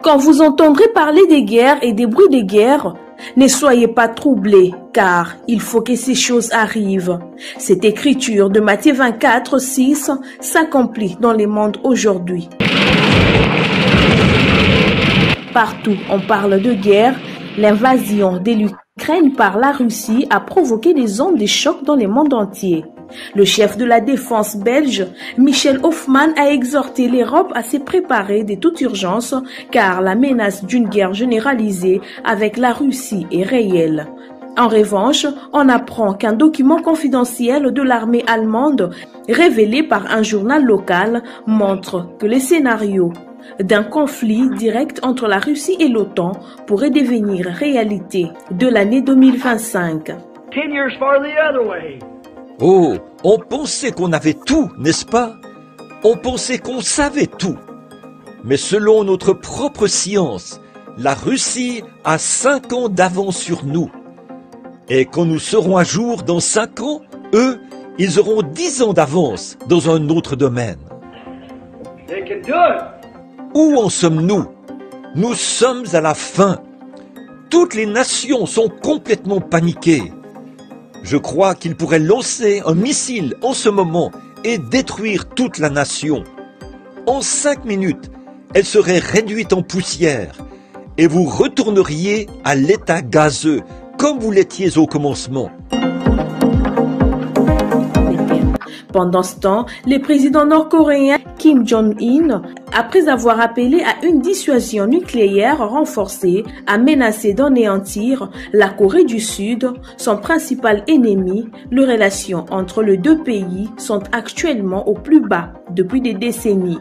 Quand vous entendrez parler des guerres et des bruits des guerres, ne soyez pas troublés, car il faut que ces choses arrivent. Cette écriture de Matthieu 24, 6 s'accomplit dans le monde aujourd'hui. Partout, on parle de guerre. L'invasion de l'Ukraine par la Russie a provoqué des ondes de choc dans le monde entier. Le chef de la défense belge, Michel Hoffman, a exhorté l'Europe à se préparer de toute urgence car la menace d'une guerre généralisée avec la Russie est réelle. En revanche, on apprend qu'un document confidentiel de l'armée allemande, révélé par un journal local, montre que les scénarios d'un conflit direct entre la Russie et l'OTAN pourrait devenir réalité de l'année 2025. Oh, on pensait qu'on avait tout, n'est-ce pas? On pensait qu'on savait tout. Mais selon notre propre science, la Russie a 5 ans d'avance sur nous. Et quand nous serons à jour dans 5 ans, eux, ils auront 10 ans d'avance dans un autre domaine. Où en sommes-nous? Nous sommes à la fin. Toutes les nations sont complètement paniquées. Je crois qu'ils pourraient lancer un missile en ce moment et détruire toute la nation. En 5 minutes, elle serait réduite en poussière et vous retourneriez à l'état gazeux comme vous l'étiez au commencement. Pendant ce temps, le président nord-coréen Kim Jong-un, après avoir appelé à une dissuasion nucléaire renforcée, a menacé d'anéantir la Corée du Sud, son principal ennemi. Les relations entre les deux pays sont actuellement au plus bas depuis des décennies.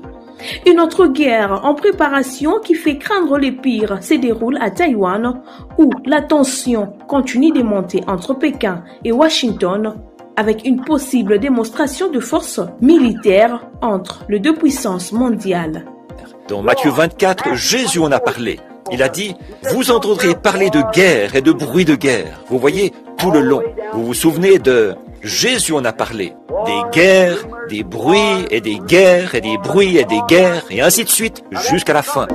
Une autre guerre en préparation qui fait craindre le pire se déroule à Taïwan, où la tension continue de monter entre Pékin et Washington, avec une possible démonstration de force militaire entre les deux puissances mondiales. Dans Matthieu 24, Jésus en a parlé. Il a dit, vous entendrez parler de guerre et de bruit de guerre. Vous voyez, tout le long. Vous vous souvenez de Jésus en a parlé. Des guerres, des bruits et des guerres et des bruits et des guerres et ainsi de suite jusqu'à la fin.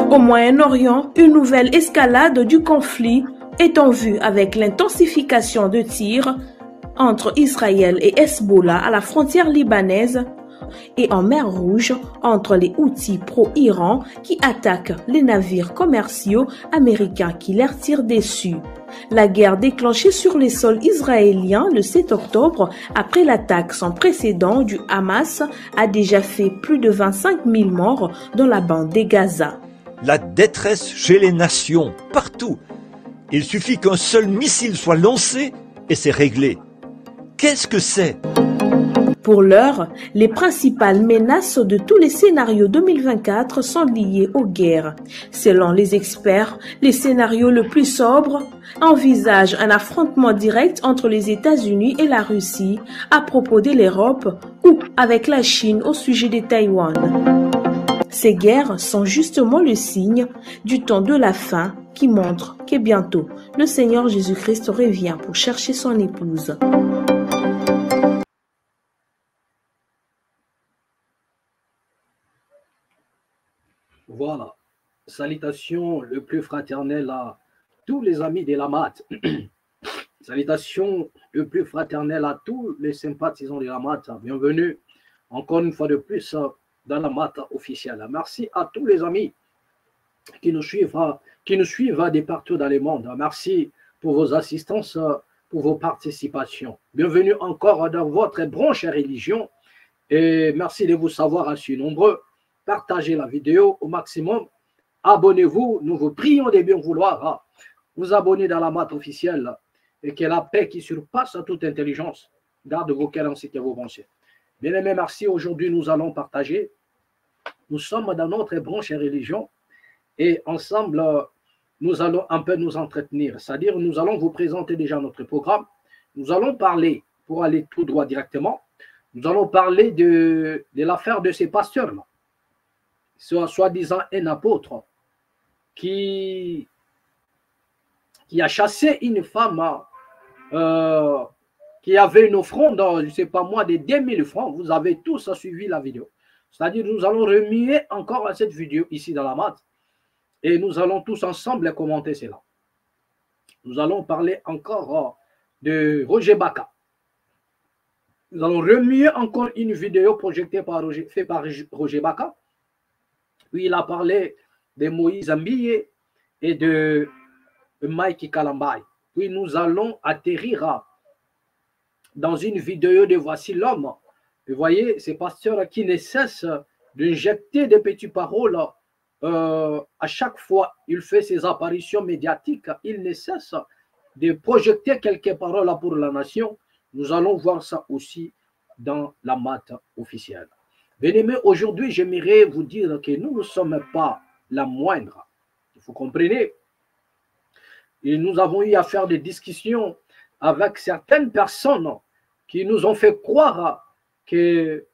Au Moyen-Orient, une nouvelle escalade du conflit est en vue avec l'intensification de tirs entre Israël et Hezbollah à la frontière libanaise et en mer Rouge entre les Houthis pro-Iran qui attaquent les navires commerciaux américains qui leur tirent dessus. La guerre déclenchée sur les sols israéliens le 7 octobre après l'attaque sans précédent du Hamas a déjà fait plus de 25 000 morts dans la bande de Gaza. La détresse chez les nations, partout. Il suffit qu'un seul missile soit lancé et c'est réglé. Qu'est-ce que c'est? Pour l'heure, les principales menaces de tous les scénarios 2024 sont liées aux guerres. Selon les experts, les scénarios le plus sobres envisagent un affrontement direct entre les États-Unis et la Russie à propos de l'Europe ou avec la Chine au sujet de Taïwan. Ces guerres sont justement le signe du temps de la fin qui montre que bientôt le Seigneur Jésus-Christ revient pour chercher son épouse. Voilà. Salutations le plus fraternel à tous les amis de la MAT. Salutations le plus fraternel à tous les sympathisants de la MAT. Bienvenue encore une fois de plus dans la MAT officielle. Merci à tous les amis qui nous suivent de partout dans le monde. Merci pour vos assistances, pour vos participations. Bienvenue encore dans votre branche religion et merci de vous savoir ainsi nombreux. Partagez la vidéo au maximum. Abonnez-vous. Nous vous prions de bien vouloir vous abonner dans la MAT officielle et que la paix qui surpasse toute intelligence garde vos cœurs ainsi que vos pensées. Bien-aimés, merci. Aujourd'hui, nous allons partager. Nous sommes dans notre branche religion et ensemble, nous allons un peu nous entretenir. C'est-à-dire, nous allons vous présenter déjà notre programme. Nous allons parler, pour aller tout droit directement, nous allons parler de l'affaire de ces pasteurs-là. Soi-disant un apôtre qui a chassé une femme qui avait une offrande, je ne sais pas moi, de 2000 francs. Vous avez tous suivi la vidéo. C'est-à-dire, nous allons remuer encore cette vidéo ici dans la mat et nous allons tous ensemble commenter cela. Nous allons parler encore de Roger Baka. Nous allons remuer encore une vidéo projetée par Roger Baka. Puis il a parlé de Moïse Mbie et de Mike Kalambay. Puis nous allons atterrir dans une vidéo de Voici l'homme. Vous voyez, ces pasteurs qui ne cessent d'injecter des petites paroles à chaque fois il fait ses apparitions médiatiques, il ne cesse de projeter quelques paroles pour la nation. Nous allons voir ça aussi dans la mat officielle. Bien-aimés, aujourd'hui, j'aimerais vous dire que nous ne sommes pas la moindre. Vous comprenez? Et nous avons eu à faire des discussions avec certaines personnes qui nous ont fait croire que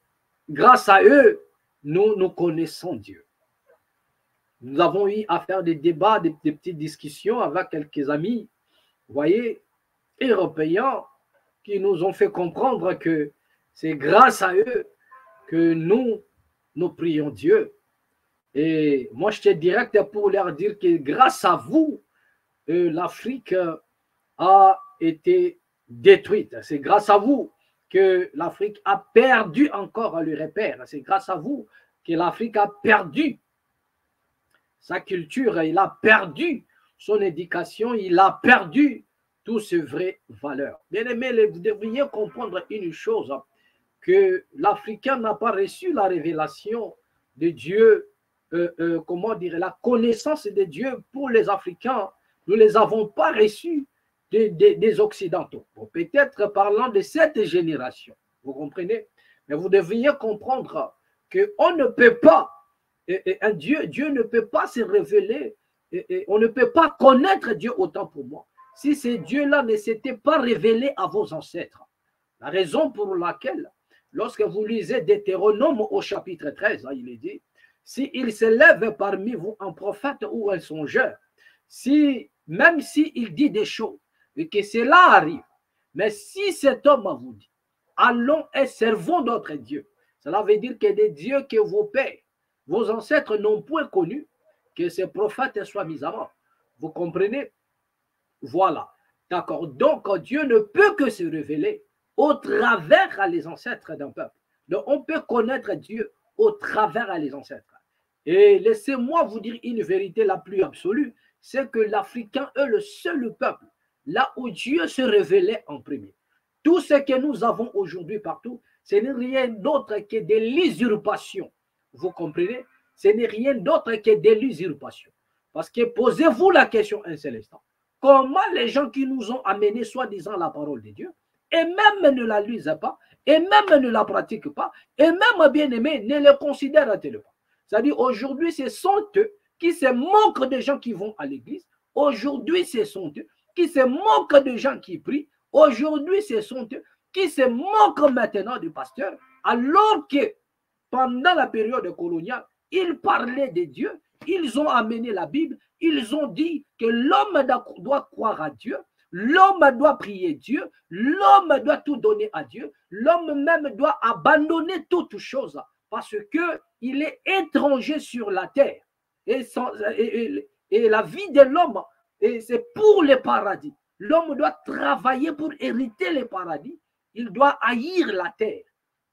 grâce à eux, nous connaissons Dieu. Nous avons eu à faire des débats, des petites discussions avec quelques amis, vous voyez, européens, qui nous ont fait comprendre que c'est grâce à eux que nous prions Dieu. Et moi, j'étais direct pour leur dire que grâce à vous, l'Afrique a été détruite. C'est grâce à vous que l'Afrique a perdu encore le repère. C'est grâce à vous que l'Afrique a perdu sa culture, il a perdu son éducation, il a perdu toutes ses vraies valeurs. Bien aimé, vous devriez comprendre une chose, que l'Africain n'a pas reçu la révélation de Dieu, comment dire, la connaissance de Dieu pour les Africains, nous ne les avons pas reçus des Occidentaux. Bon, peut-être parlant de cette génération, vous comprenez? Mais vous devriez comprendre qu'on ne peut pas, Dieu ne peut pas se révéler, on ne peut pas connaître Dieu autant pour moi si ces dieux-là ne s'étaient pas révélés à vos ancêtres. La raison pour laquelle, lorsque vous lisez Deutéronome au chapitre 13, il est dit, s'il s'élève parmi vous un prophète ou un songeur, même s'il dit des choses et que cela arrive, mais si cet homme vous dit, allons et servons d'autres dieux, cela veut dire que des dieux que vos pères, vos ancêtres n'ont point connu, que ces prophètes soient mis à mort. Vous comprenez? Voilà. D'accord. Donc, Dieu ne peut que se révéler au travers les ancêtres d'un peuple. Donc, on peut connaître Dieu au travers les ancêtres. Et laissez-moi vous dire une vérité la plus absolue, c'est que l'Africain est le seul peuple là où Dieu se révélait en premier. Tout ce que nous avons aujourd'hui partout, ce n'est rien d'autre que de l'usurpation. Vous comprenez? Ce n'est rien d'autre que de l'usurpation. Parce que posez-vous la question un seul instant. Comment les gens qui nous ont amenés soi-disant la parole de Dieu, et même ne la lisent pas, et même ne la pratiquent pas, et même bien aimés, ne le considèrent pas. C'est-à-dire aujourd'hui, ce sont eux qui se moquent des gens qui vont à l'église. Aujourd'hui, ce sont eux qui se moquent des gens qui prient. Aujourd'hui, ce sont eux qui se moquent maintenant du pasteur, alors que pendant la période coloniale, ils parlaient de Dieu, ils ont amené la Bible, ils ont dit que l'homme doit croire à Dieu, l'homme doit prier Dieu, l'homme doit tout donner à Dieu, l'homme même doit abandonner toutes choses parce qu'il est étranger sur la terre. Et la vie de l'homme, c'est pour le paradis. L'homme doit travailler pour hériter le paradis. Il doit haïr la terre.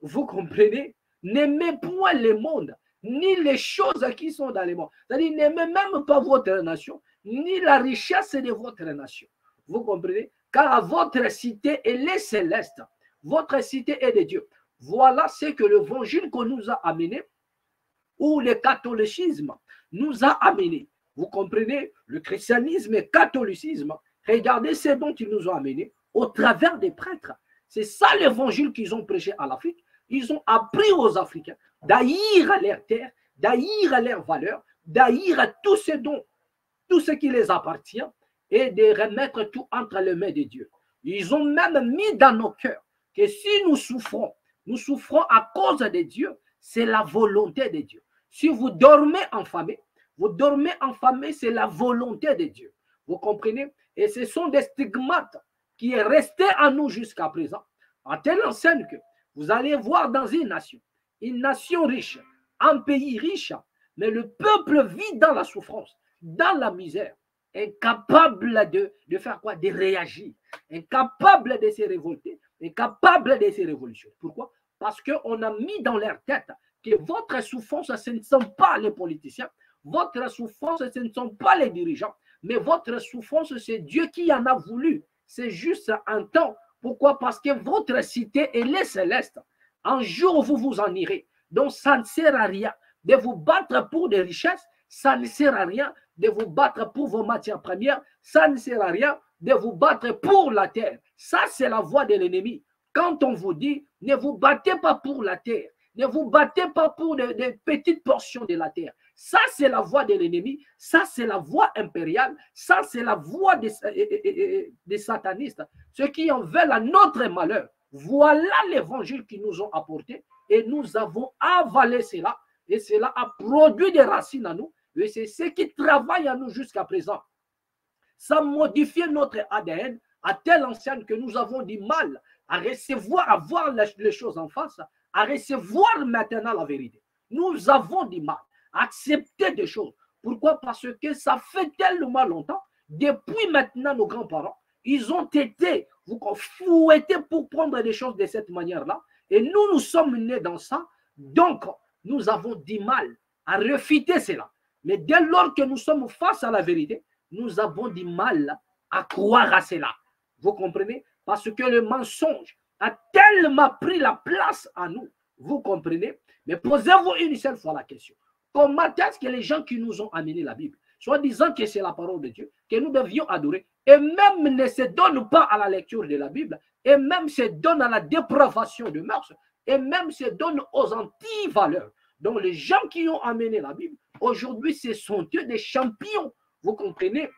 Vous comprenez? N'aimez point le monde, ni les choses qui sont dans le monde. C'est-à-dire, n'aimez même pas votre nation, ni la richesse de votre nation. Vous comprenez? Car votre cité, elle est céleste. Votre cité est de Dieu. Voilà ce que l'évangile qu'on nous a amené, ou le catholicisme nous a amené. Vous comprenez? Le christianisme et le catholicisme, regardez ce dont ils nous ont amené au travers des prêtres. C'est ça l'évangile qu'ils ont prêché à l'Afrique. Ils ont appris aux Africains d'haïr leur terre, d'haïr leurs valeurs, d'haïr tout ce qui les appartient et de remettre tout entre les mains de Dieu. Ils ont même mis dans nos cœurs que si nous souffrons à cause de Dieu, c'est la volonté de Dieu. Si vous dormez enfamé, c'est la volonté de Dieu. Vous comprenez? Et ce sont des stigmates qui est resté à nous jusqu'à présent, à telle enseigne que vous allez voir dans une nation riche, un pays riche, mais le peuple vit dans la souffrance, dans la misère, incapable de faire quoi? De réagir, incapable de se révolter, incapable de se révolutionner. Pourquoi? Parce qu'on a mis dans leur tête que votre souffrance, ce ne sont pas les politiciens, votre souffrance, ce ne sont pas les dirigeants, mais votre souffrance, c'est Dieu qui en a voulu. C'est juste un temps. Pourquoi? Parce que votre cité, elle est céleste. Un jour, vous vous en irez. Donc, ça ne sert à rien de vous battre pour des richesses. Ça ne sert à rien de vous battre pour vos matières premières. Ça ne sert à rien de vous battre pour la terre. Ça, c'est la voie de l'ennemi. Quand on vous dit, ne vous battez pas pour la terre, ne vous battez pas pour des petites portions de la terre. Ça, c'est la voie de l'ennemi. Ça, c'est la voie impériale. Ça, c'est la voie des satanistes. Ceux qui en veulent à notre malheur. Voilà l'évangile qu'ils nous ont apporté. Et nous avons avalé cela. Et cela a produit des racines à nous. Et c'est ce qui travaille à nous jusqu'à présent. Ça modifie notre ADN à telle enseigne que nous avons du mal à recevoir, à voir les choses en face, à recevoir maintenant la vérité. Nous avons du mal à accepter des choses. Pourquoi? Parce que ça fait tellement longtemps, depuis maintenant nos grands-parents, ils ont été fouettés pour prendre des choses de cette manière-là. Et nous sommes nés dans ça. Donc, nous avons du mal à refuter cela. Mais dès lors que nous sommes face à la vérité, nous avons du mal à croire à cela. Vous comprenez? Parce que le mensonge a tellement pris la place à nous. Vous comprenez? Mais posez-vous une seule fois la question. Comment est-ce que les gens qui nous ont amené la Bible, soit disant que c'est la parole de Dieu, que nous devions adorer, et même ne se donnent pas à la lecture de la Bible, et même se donnent à la dépravation de mœurs, et même se donnent aux anti-valeurs. Donc les gens qui ont amené la Bible, aujourd'hui, ce sont eux des champions. Vous comprenez?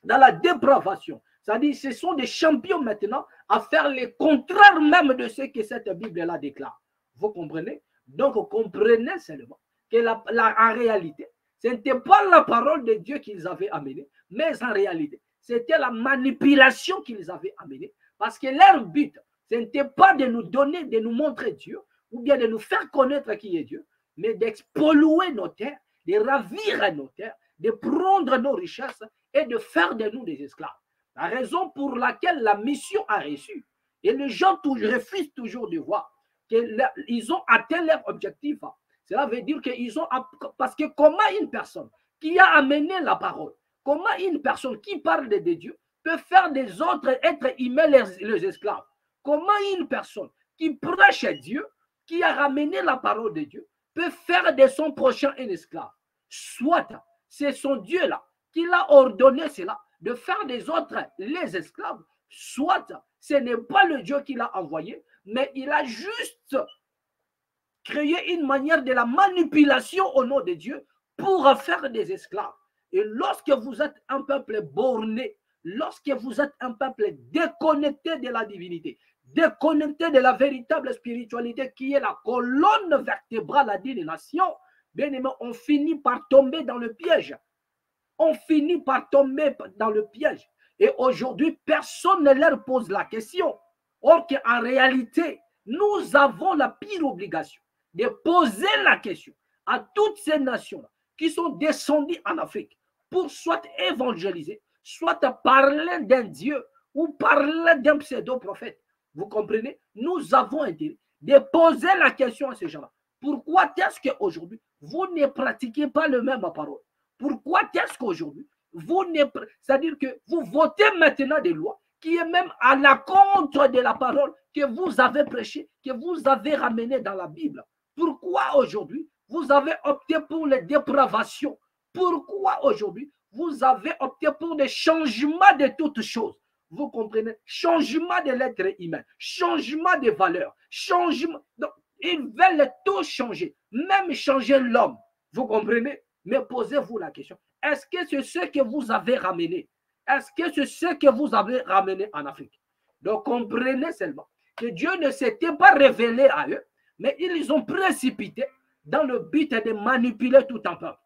Dans la dépravation. C'est-à-dire, ce sont des champions maintenant à faire le contraire même de ce que cette Bible-là déclare. Vous comprenez? Donc, comprenez seulement que en réalité, ce n'était pas la parole de Dieu qu'ils avaient amenée, mais en réalité, c'était la manipulation qu'ils avaient amenée. Parce que leur but, ce n'était pas de nous donner, de nous montrer Dieu, ou bien de nous faire connaître qui est Dieu, mais d'expolluer nos terres, de ravir nos terres, de prendre nos richesses et de faire de nous des esclaves. La raison pour laquelle la mission a reçu, et les gens refusent toujours de voir qu'ils ont atteint leur objectif. Cela veut dire qu'ils ont... Parce que comment une personne qui a amené la parole, comment une personne qui parle de Dieu peut faire des autres être les esclaves? Comment une personne qui prêche Dieu, qui a ramené la parole de Dieu, peut faire de son prochain un esclave? Soit c'est son Dieu-là qui l'a ordonné cela, de faire des autres les esclaves, soit ce n'est pas le Dieu qui l'a envoyé, mais il a juste créé une manière de la manipulation au nom de Dieu pour faire des esclaves. Et lorsque vous êtes un peuple borné, lorsque vous êtes un peuple déconnecté de la divinité, déconnecté de la véritable spiritualité qui est la colonne vertébrale d'une nation, bien aimé, on finit par tomber dans le piège. On finit par tomber dans le piège. Et aujourd'hui, personne ne leur pose la question. Or qu'en réalité, nous avons la pire obligation de poser la question à toutes ces nations qui sont descendues en Afrique pour soit évangéliser, soit parler d'un Dieu ou parler d'un pseudo-prophète. Vous comprenez? Nous avons intérêt de poser la question à ces gens-là. Pourquoi est-ce qu'aujourd'hui, vous ne pratiquez pas le même parole? Pourquoi est-ce qu'aujourd'hui, c'est-à-dire que vous votez maintenant des lois qui est même à l'encontre de la parole que vous avez prêchée, que vous avez ramenée dans la Bible? Pourquoi aujourd'hui, vous avez opté pour les dépravations? Pourquoi aujourd'hui, vous avez opté pour des changements de toutes choses? Vous comprenez? Changement de l'être humain, changement de valeurs, changement. Donc, ils veulent tout changer, même changer l'homme. Vous comprenez? Mais posez-vous la question. Est-ce que c'est ce que vous avez ramené? Est-ce que c'est ce que vous avez ramené en Afrique? Donc, comprenez seulement que Dieu ne s'était pas révélé à eux, mais ils ont précipité dans le but de manipuler tout un peuple.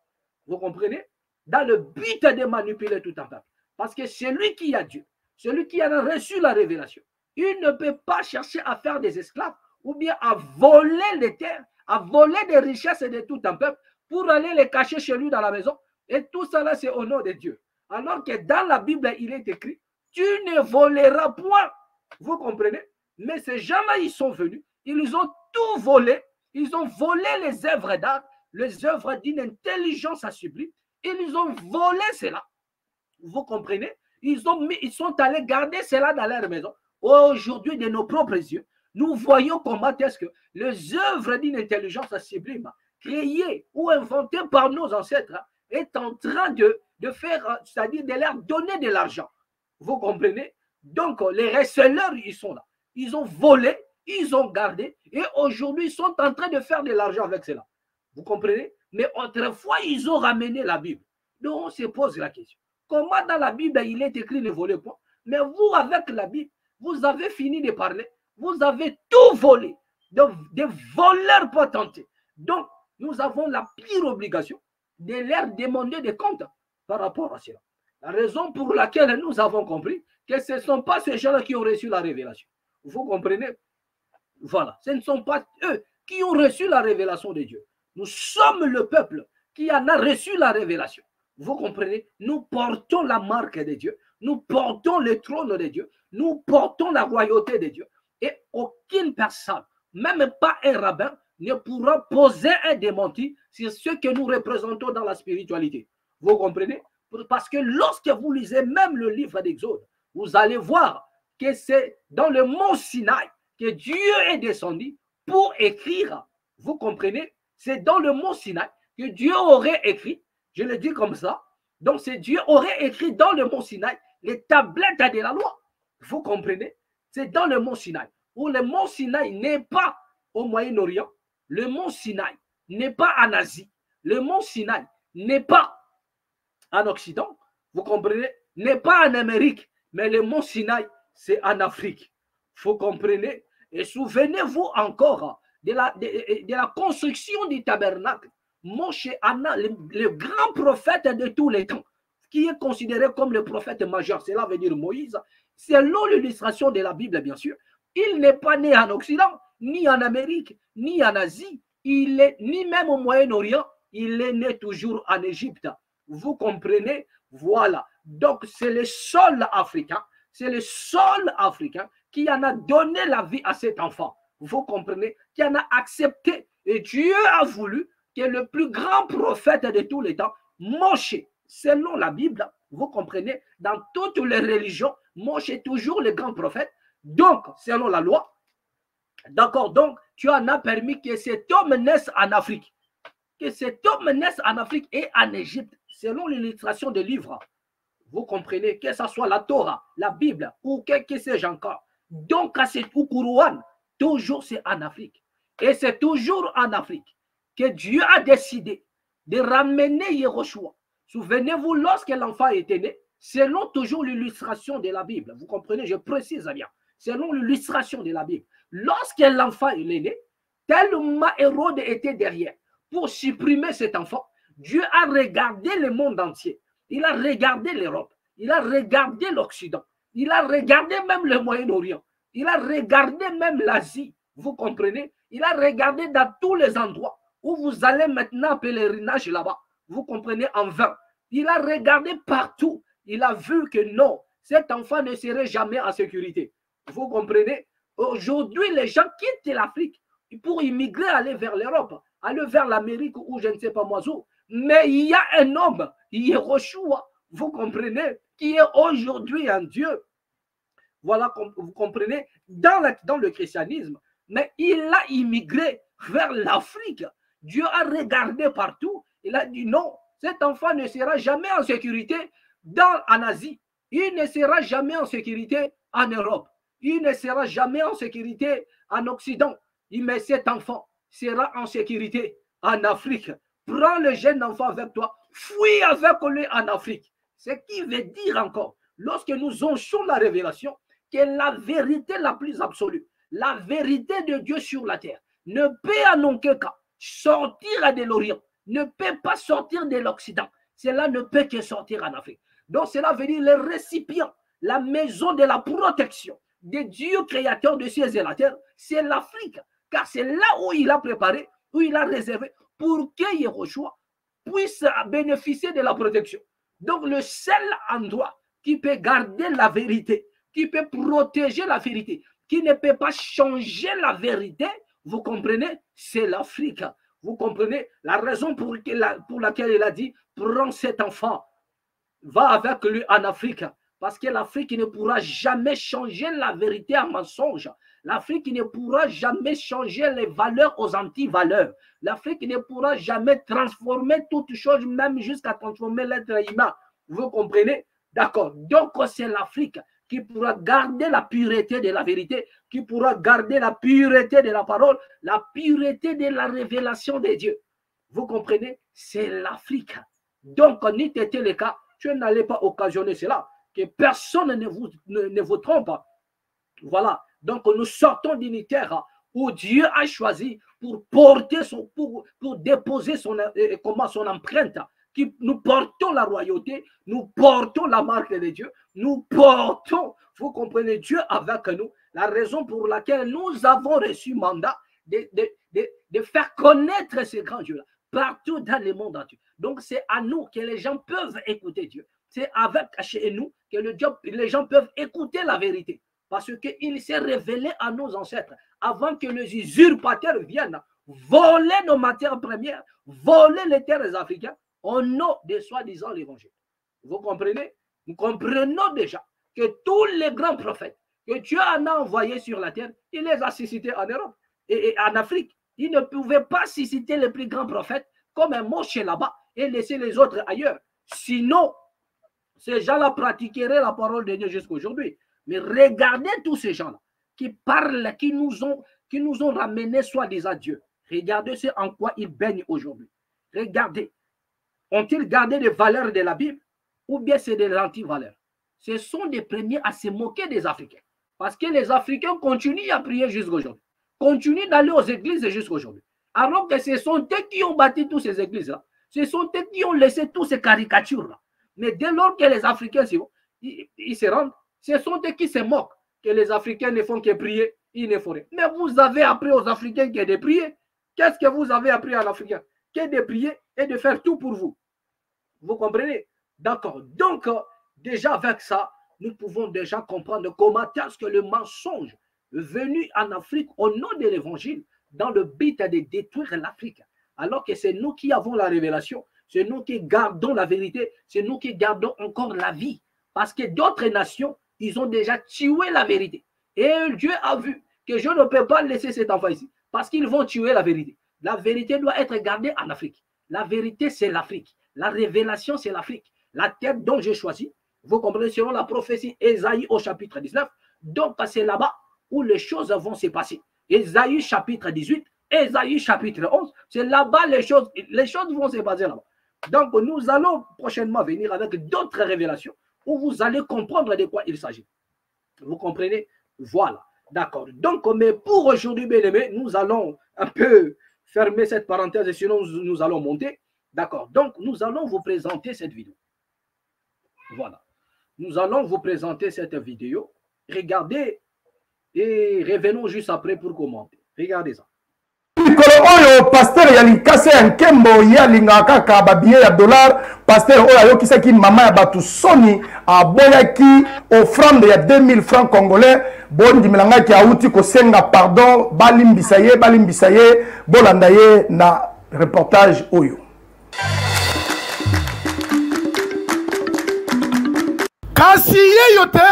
Vous comprenez? Dans le but de manipuler tout un peuple. Parce que celui qui a Dieu, celui qui a reçu la révélation, il ne peut pas chercher à faire des esclaves ou bien à voler les terres, à voler des richesses de tout un peuple pour aller les cacher chez lui dans la maison. Et tout cela, c'est au nom de Dieu. Alors que dans la Bible, il est écrit, tu ne voleras point. Vous comprenez? Mais ces gens-là, ils sont venus, ils ont tout volé, ils ont volé les œuvres d'art, les œuvres d'une intelligence sublime, ils ont volé cela. Vous comprenez? Ils sont allés garder cela dans leur maison. Aujourd'hui, de nos propres yeux, nous voyons comment est-ce que les œuvres d'une intelligence sublime, créées ou inventées par nos ancêtres, est en train de faire, c'est-à-dire de leur donner de l'argent. Vous comprenez? Donc, les receleurs, ils sont là. Ils ont volé, ils ont gardé, et aujourd'hui, ils sont en train de faire de l'argent avec cela. Vous comprenez? Mais autrefois, ils ont ramené la Bible. Donc, on se pose la question. Comment dans la Bible, il est écrit ne volez point? Mais vous, avec la Bible, vous avez fini de parler. Vous avez tout volé. Donc, des voleurs potentés. Donc, nous avons la pire obligation de leur demander des comptes par rapport à cela. La raison pour laquelle nous avons compris que ce ne sont pas ces gens-là qui ont reçu la révélation. Vous comprenez? Voilà. Ce ne sont pas eux qui ont reçu la révélation de Dieu. Nous sommes le peuple qui en a reçu la révélation. Vous comprenez? Nous portons la marque de Dieu. Nous portons le trône de Dieu. Nous portons la royauté de Dieu. Et aucune personne, même pas un rabbin, ne pourra poser un démenti sur ce que nous représentons dans la spiritualité. Vous comprenez? Parce que lorsque vous lisez même le livre d'Exode, vous allez voir que c'est dans le mont Sinaï que Dieu est descendu pour écrire. Vous comprenez? C'est dans le mont Sinaï que Dieu aurait écrit, je le dis comme ça, donc c'est Dieu aurait écrit dans le mont Sinaï les tablettes de la loi. Vous comprenez? C'est dans le mont Sinaï, où le mont Sinaï n'est pas au Moyen-Orient, le mont Sinaï n'est pas en Asie, le mont Sinaï n'est pas en Occident, vous comprenez, n'est pas en Amérique, mais le mont Sinaï, c'est en Afrique. Vous comprenez? Et souvenez-vous encore de la construction du tabernacle. Moshe Anna, le grand prophète de tous les temps, qui est considéré comme le prophète majeur, cela veut dire Moïse, selon l'illustration de la Bible, bien sûr, il n'est pas né en Occident, ni en Amérique, ni en Asie, ni même au Moyen-Orient, il est né toujours en Égypte. Vous comprenez? Voilà. Donc, c'est le seul Africain, qui en a donné la vie à cet enfant. Vous comprenez? Qui en a accepté. Et Dieu a voulu que le plus grand prophète de tous les temps, Moshe, selon la Bible, vous comprenez, dans toutes les religions, Moshe est toujours le grand prophète. Donc, selon la loi, d'accord, donc, tu en as permis que cet homme naisse en Afrique. Que cet homme naisse en Afrique et en Égypte, selon l'illustration des livres. Vous comprenez, que ce soit la Torah, la Bible, ou que sais-je encore. Donc, à cet Ukuruan, toujours c'est en Afrique. Et c'est toujours en Afrique que Dieu a décidé de ramener Yehoshua. Souvenez-vous, lorsque l'enfant était né, selon toujours l'illustration de la Bible, vous comprenez, je précise bien, selon l'illustration de la Bible, lorsque l'enfant est né, tellement Hérode était derrière pour supprimer cet enfant, Dieu a regardé le monde entier. Il a regardé l'Europe, il a regardé l'Occident, il a regardé même le Moyen-Orient, il a regardé même l'Asie, vous comprenez? Il a regardé dans tous les endroits où vous allez maintenant pèlerinage là-bas, vous comprenez, en vain. Il a regardé partout, il a vu que non, cet enfant ne serait jamais en sécurité. Vous comprenez? Aujourd'hui, les gens quittent l'Afrique pour immigrer, aller vers l'Europe, aller vers l'Amérique ou je ne sais pas moi où. Mais il y a un homme, Yehoshua, vous comprenez, qui est aujourd'hui un Dieu. Voilà, vous comprenez, dans le christianisme. Mais il a immigré vers l'Afrique. Dieu a regardé partout. Il a dit non, cet enfant ne sera jamais en sécurité en Asie. Il ne sera jamais en sécurité en Europe. Il ne sera jamais en sécurité en Occident. Mais cet enfant sera en sécurité en Afrique. Prends le jeune enfant avec toi, fuis avec lui en Afrique. Ce qui veut dire encore, lorsque nous onchons la révélation, que la vérité la plus absolue, la vérité de Dieu sur la terre, ne peut en aucun cas sortir de l'Orient, ne peut pas sortir de l'Occident. Cela ne peut que sortir en Afrique. Donc cela veut dire le récipient, la maison de la protection de Dieu créateur de cieux et la terre, c'est l'Afrique. Car c'est là où il a préparé, où il a réservé pour que Yehoshua puisse bénéficier de la protection. Donc le seul endroit qui peut garder la vérité, qui peut protéger la vérité, qui ne peut pas changer la vérité, vous comprenez, c'est l'Afrique. Vous comprenez la raison pour laquelle il a dit, prends cet enfant, va avec lui en Afrique. Parce que l'Afrique ne pourra jamais changer la vérité en mensonge. L'Afrique ne pourra jamais changer les valeurs aux anti-valeurs. L'Afrique ne pourra jamais transformer toute chose, même jusqu'à transformer l'être humain. Vous comprenez? D'accord. Donc, c'est l'Afrique qui pourra garder la pureté de la vérité, qui pourra garder la pureté de la parole, la pureté de la révélation de Dieu. Vous comprenez? C'est l'Afrique. Donc, ni t'était le cas, tu n'allais pas occasionner cela, que personne ne vous trompe. Voilà. Donc, nous sortons d'une terre où Dieu a choisi pour porter pour déposer son empreinte. Nous portons la royauté, nous portons la marque de Dieu, nous portons, vous comprenez, Dieu avec nous. La raison pour laquelle nous avons reçu mandat de faire connaître ce grand Dieu-là partout dans le monde entier. Donc, c'est à nous que les gens peuvent écouter Dieu. C'est avec chez nous que les gens peuvent écouter la vérité. Parce qu'il s'est révélé à nos ancêtres avant que les usurpateurs viennent voler nos matières premières, voler les terres africaines au nom de soi-disant l'évangile. Vous comprenez? Nous comprenons déjà que tous les grands prophètes que Dieu en a envoyés sur la terre, il les a suscités en Europe et en Afrique. Il ne pouvait pas susciter les plus grands prophètes comme un Moshe là-bas et laisser les autres ailleurs. Sinon, ces gens-là pratiqueraient la parole de Dieu jusqu'à aujourd'hui. Mais regardez tous ces gens-là qui parlent, qui nous ont ramenés soi-disant Dieu. Regardez ce en quoi ils baignent aujourd'hui. Regardez. Ont-ils gardé les valeurs de la Bible ou bien c'est des anti-valeurs? Ce sont des premiers à se moquer des Africains. Parce que les Africains continuent à prier jusqu'à aujourd'hui. Continuent d'aller aux églises jusqu'à aujourd'hui. Alors que ce sont eux qui ont bâti toutes ces églises-là. Ce sont eux qui ont laissé toutes ces caricatures-là. Mais dès lors que les Africains ils se rendent, ce sont eux qui se moquent que les Africains ne font que prier, ils ne font rien. Mais vous avez appris aux Africains que de prier. Qu'est-ce que vous avez appris à l'Africain? Que de prier et de faire tout pour vous. Vous comprenez? D'accord. Donc, déjà avec ça, nous pouvons déjà comprendre comment est-ce que le mensonge est venu en Afrique au nom de l'évangile dans le but de détruire l'Afrique. Alors que c'est nous qui avons la révélation, c'est nous qui gardons la vérité, c'est nous qui gardons encore la vie. Parce que d'autres nations, ils ont déjà tué la vérité. Et Dieu a vu que je ne peux pas laisser cet enfant ici parce qu'ils vont tuer la vérité. La vérité doit être gardée en Afrique. La vérité, c'est l'Afrique. La révélation, c'est l'Afrique. La terre dont j'ai choisi, vous comprenez, selon la prophétie Ésaïe au chapitre 19, donc c'est là-bas où les choses vont se passer. Ésaïe chapitre 18, Ésaïe chapitre 11, c'est là-bas les choses vont se passer là-bas. Donc nous allons prochainement venir avec d'autres révélations où vous allez comprendre de quoi il s'agit. Vous comprenez? Voilà. D'accord. Donc, mais pour aujourd'hui, bien aimés, nous allons un peu fermer cette parenthèse et sinon nous allons monter. D'accord. Donc, nous allons vous présenter cette vidéo. Voilà. Nous allons vous présenter cette vidéo. Regardez et revenons juste après pour commenter. Regardez ça. Oyo pasteur ya likase ya nkembo ya lingaka ka babiye ya dollar pasteur oyo ayokisaki mama ya batu soni aboyaki offrande ya 2000 francs congolais bondimelangaki auti kosenga pardon balimbisa ye bolanda ye na reportage oyo. Kasi ye yote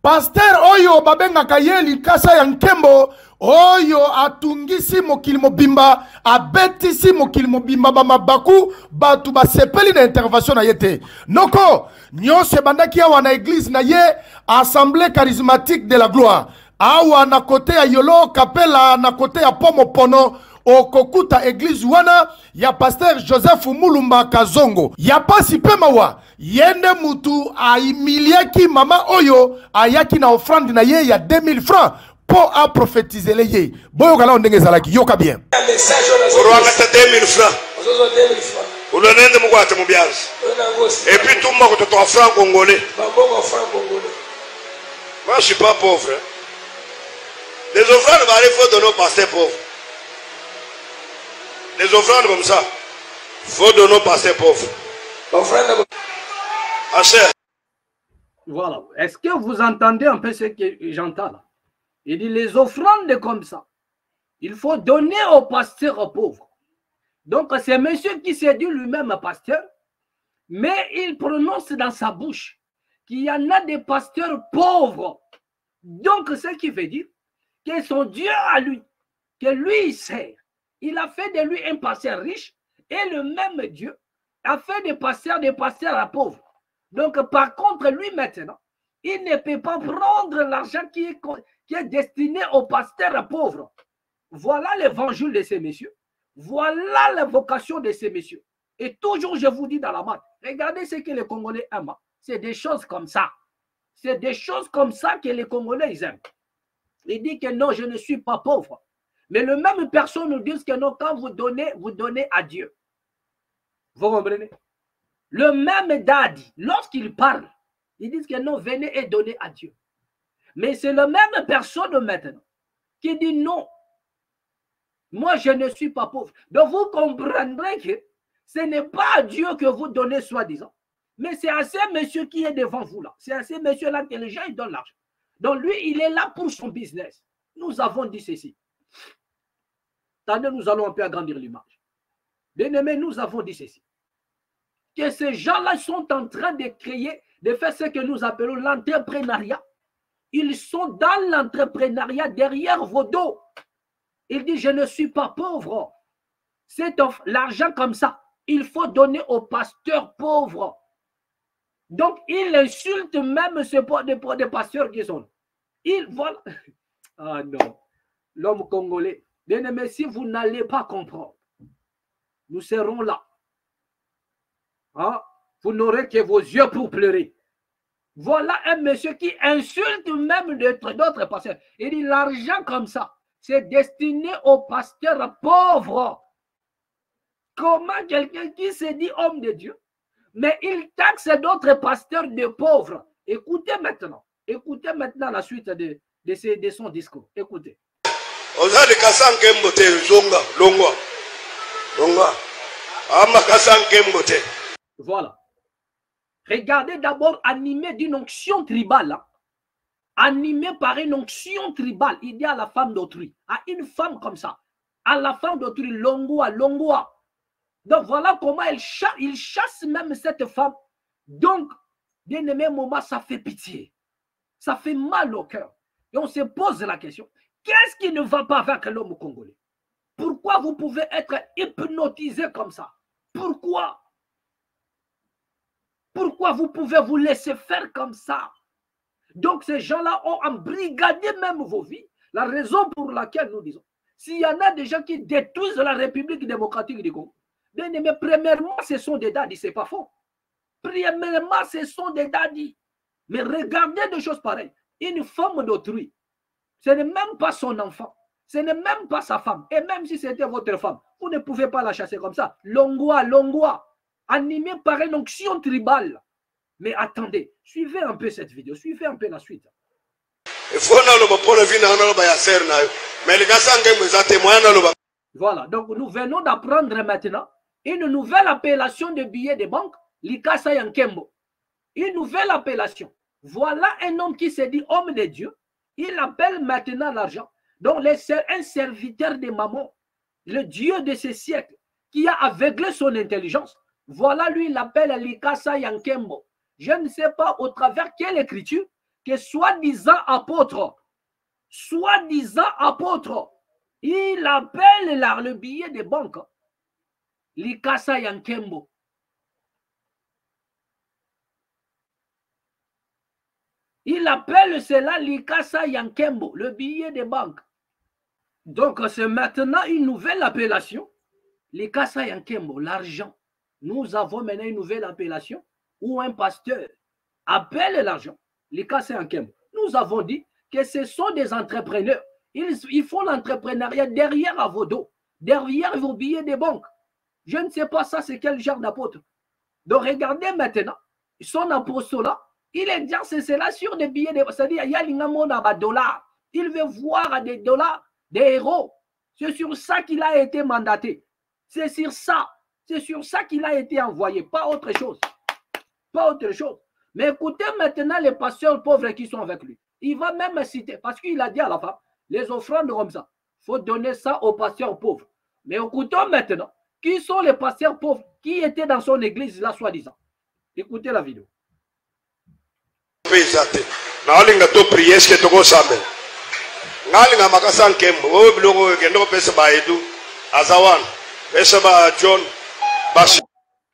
pasteur oyo babengaka ye likasa ya nkembo oyo atungisi mokili mobimba abetisi mokili mobimba bamabaku batu basepeli na intervention na yete noko nyonse bandaki awa na église na ye assemblée charismatique de la gloire awa na kote ya Yolo Kapela na kote ya Pomopono okokuta église wana ya pasteur Joseph Mulumba Kazongo ya pasi pema wa yende mutu aimiliaki mama oyo ayaki na offrande na ye ya 2000 francs pour a prophétiser les yeux. Boyo kala ondenge zalaki yoka bien. Urwanga 2000 francs. Ulonende mugwate mubiazi. Et puis tout le monde te francs congolais. Moi je suis pas pauvre. Les offrandes varient faut donner aux pasteurs pauvres. Les offrandes comme ça, il faut donner aux pasteurs pauvres. Cher. Voilà. Est-ce que vous entendez un peu ce que j'entends là? Il dit les offrandes comme ça, il faut donner aux pasteurs pauvres. Donc c'est monsieur qui s'est dit lui-même pasteur, mais il prononce dans sa bouche qu'il y en a des pasteurs pauvres. Donc ce qui veut dire que son Dieu à lui, que lui il sert, il a fait de lui un pasteur riche et le même Dieu a fait des pasteurs pauvres. Donc par contre lui maintenant, il ne peut pas prendre l'argent qui est destiné aux pasteurs pauvres. Voilà l'évangile de ces messieurs. Voilà la vocation de ces messieurs. Et toujours, je vous dis dans la main, regardez ce que les Congolais aiment. C'est des choses comme ça. C'est des choses comme ça que les Congolais ils aiment. Ils disent que non, je ne suis pas pauvre. Mais le même personne nous dit que non, quand vous donnez à Dieu. Vous comprenez? Le même Dadi, lorsqu'il parle, ils disent que non, venez et donnez à Dieu. Mais c'est la même personne maintenant qui dit non. Moi, je ne suis pas pauvre. Donc, vous comprendrez que ce n'est pas à Dieu que vous donnez soi-disant. Mais c'est à ce monsieur qui est devant vous là. C'est à ce monsieur-là que les gens ils donnent l'argent. Donc, lui, il est là pour son business. Nous avons dit ceci. Attendez, nous allons un peu agrandir l'image. Bien-aimés, nous avons dit ceci. Que ces gens-là sont en train de créer, de faire ce que nous appelons l'entrepreneuriat. Ils sont dans l'entrepreneuriat derrière vos dos. Il dit, je ne suis pas pauvre. C'est l'argent comme ça. Il faut donner aux pasteurs pauvres. Donc, il insulte même des pasteurs qui sont là. Voilà. Ah non. L'homme congolais. Bien aimé, si vous n'allez pas comprendre, nous serons là. Hein? Vous n'aurez que vos yeux pour pleurer. Voilà un monsieur qui insulte même d'autres pasteurs. Il dit, l'argent comme ça, c'est destiné aux pasteurs pauvres. Comment quelqu'un qui se dit homme de Dieu, mais il taxe d'autres pasteurs de pauvres. Écoutez maintenant la suite de son discours. Écoutez. Voilà. Regardez d'abord animé d'une onction tribale. Hein. Animé par une onction tribale. Il dit à la femme d'autrui, à une femme comme ça, à la femme d'autrui, Longwa. Donc voilà comment il chasse même cette femme. Donc, bien aimé, moment, ça fait pitié. Ça fait mal au cœur. Et on se pose la question, qu'est-ce qui ne va pas avec l'homme congolais? Pourquoi vous pouvez être hypnotisé comme ça? Pourquoi? Pourquoi vous pouvez vous laisser faire comme ça? Donc ces gens-là ont embrigadé même vos vies. La raison pour laquelle nous disons, s'il y en a des gens qui détruisent la République démocratique du Congo, bien aimé, premièrement, ce sont des dadis, c'est pas faux. Premièrement, ce sont des dadis. Mais regardez des choses pareilles. Une femme d'autrui, ce n'est même pas son enfant, ce n'est même pas sa femme. Et même si c'était votre femme, vous ne pouvez pas la chasser comme ça. Longwa, animé par une onction tribale. Mais attendez, suivez un peu cette vidéo, suivez un peu la suite. Voilà, donc nous venons d'apprendre maintenant une nouvelle appellation de billets de banque, Likasa Yankembo. Une nouvelle appellation. Voilà un homme qui se dit homme de Dieu. Il appelle maintenant l'argent. Donc un serviteur de Mammon, le Dieu de ce siècle, qui a aveuglé son intelligence. Voilà lui, il l'appelle Likasa Yankembo. Je ne sais pas au travers quelle écriture que soi-disant apôtre, il appelle le billet de banque Likasa Yankembo. Il appelle cela Likasa Yankembo, le billet de banque. Donc c'est maintenant une nouvelle appellation, Likasa Yankembo, l'argent. Nous avons maintenant une nouvelle appellation où un pasteur appelle l'argent, Likasa Yankembo. Nous avons dit que ce sont des entrepreneurs. Ils font l'entrepreneuriat derrière à vos dos, derrière vos billets de banque. Je ne sais pas ça, c'est quel genre d'apôtre. Donc regardez maintenant, son apostolat, il exerce cela sur des billets de... C'est-à-dire, il y a des dollars. Il veut voir des dollars, des héros. C'est sur ça qu'il a été mandaté. C'est sur ça. C'est sur ça qu'il a été envoyé, pas autre chose. Pas autre chose. Mais écoutez maintenant les pasteurs pauvres qui sont avec lui. Il va même citer, parce qu'il a dit à la femme, les offrandes comme ça, il faut donner ça aux pasteurs pauvres. Mais écoutons maintenant, qui sont les pasteurs pauvres qui étaient dans son église là, soi-disant. Écoutez la vidéo.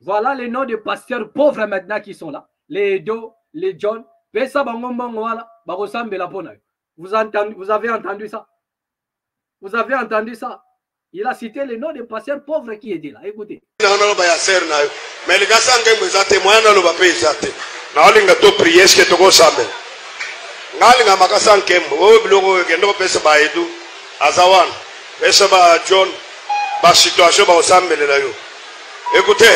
Voilà les noms des pasteurs pauvres maintenant qui sont là. Les Edo, les John. Vous avez entendu ça? Vous avez entendu ça? Il a cité les noms des pasteurs pauvres qui étaient là. Écoutez. Écoutez.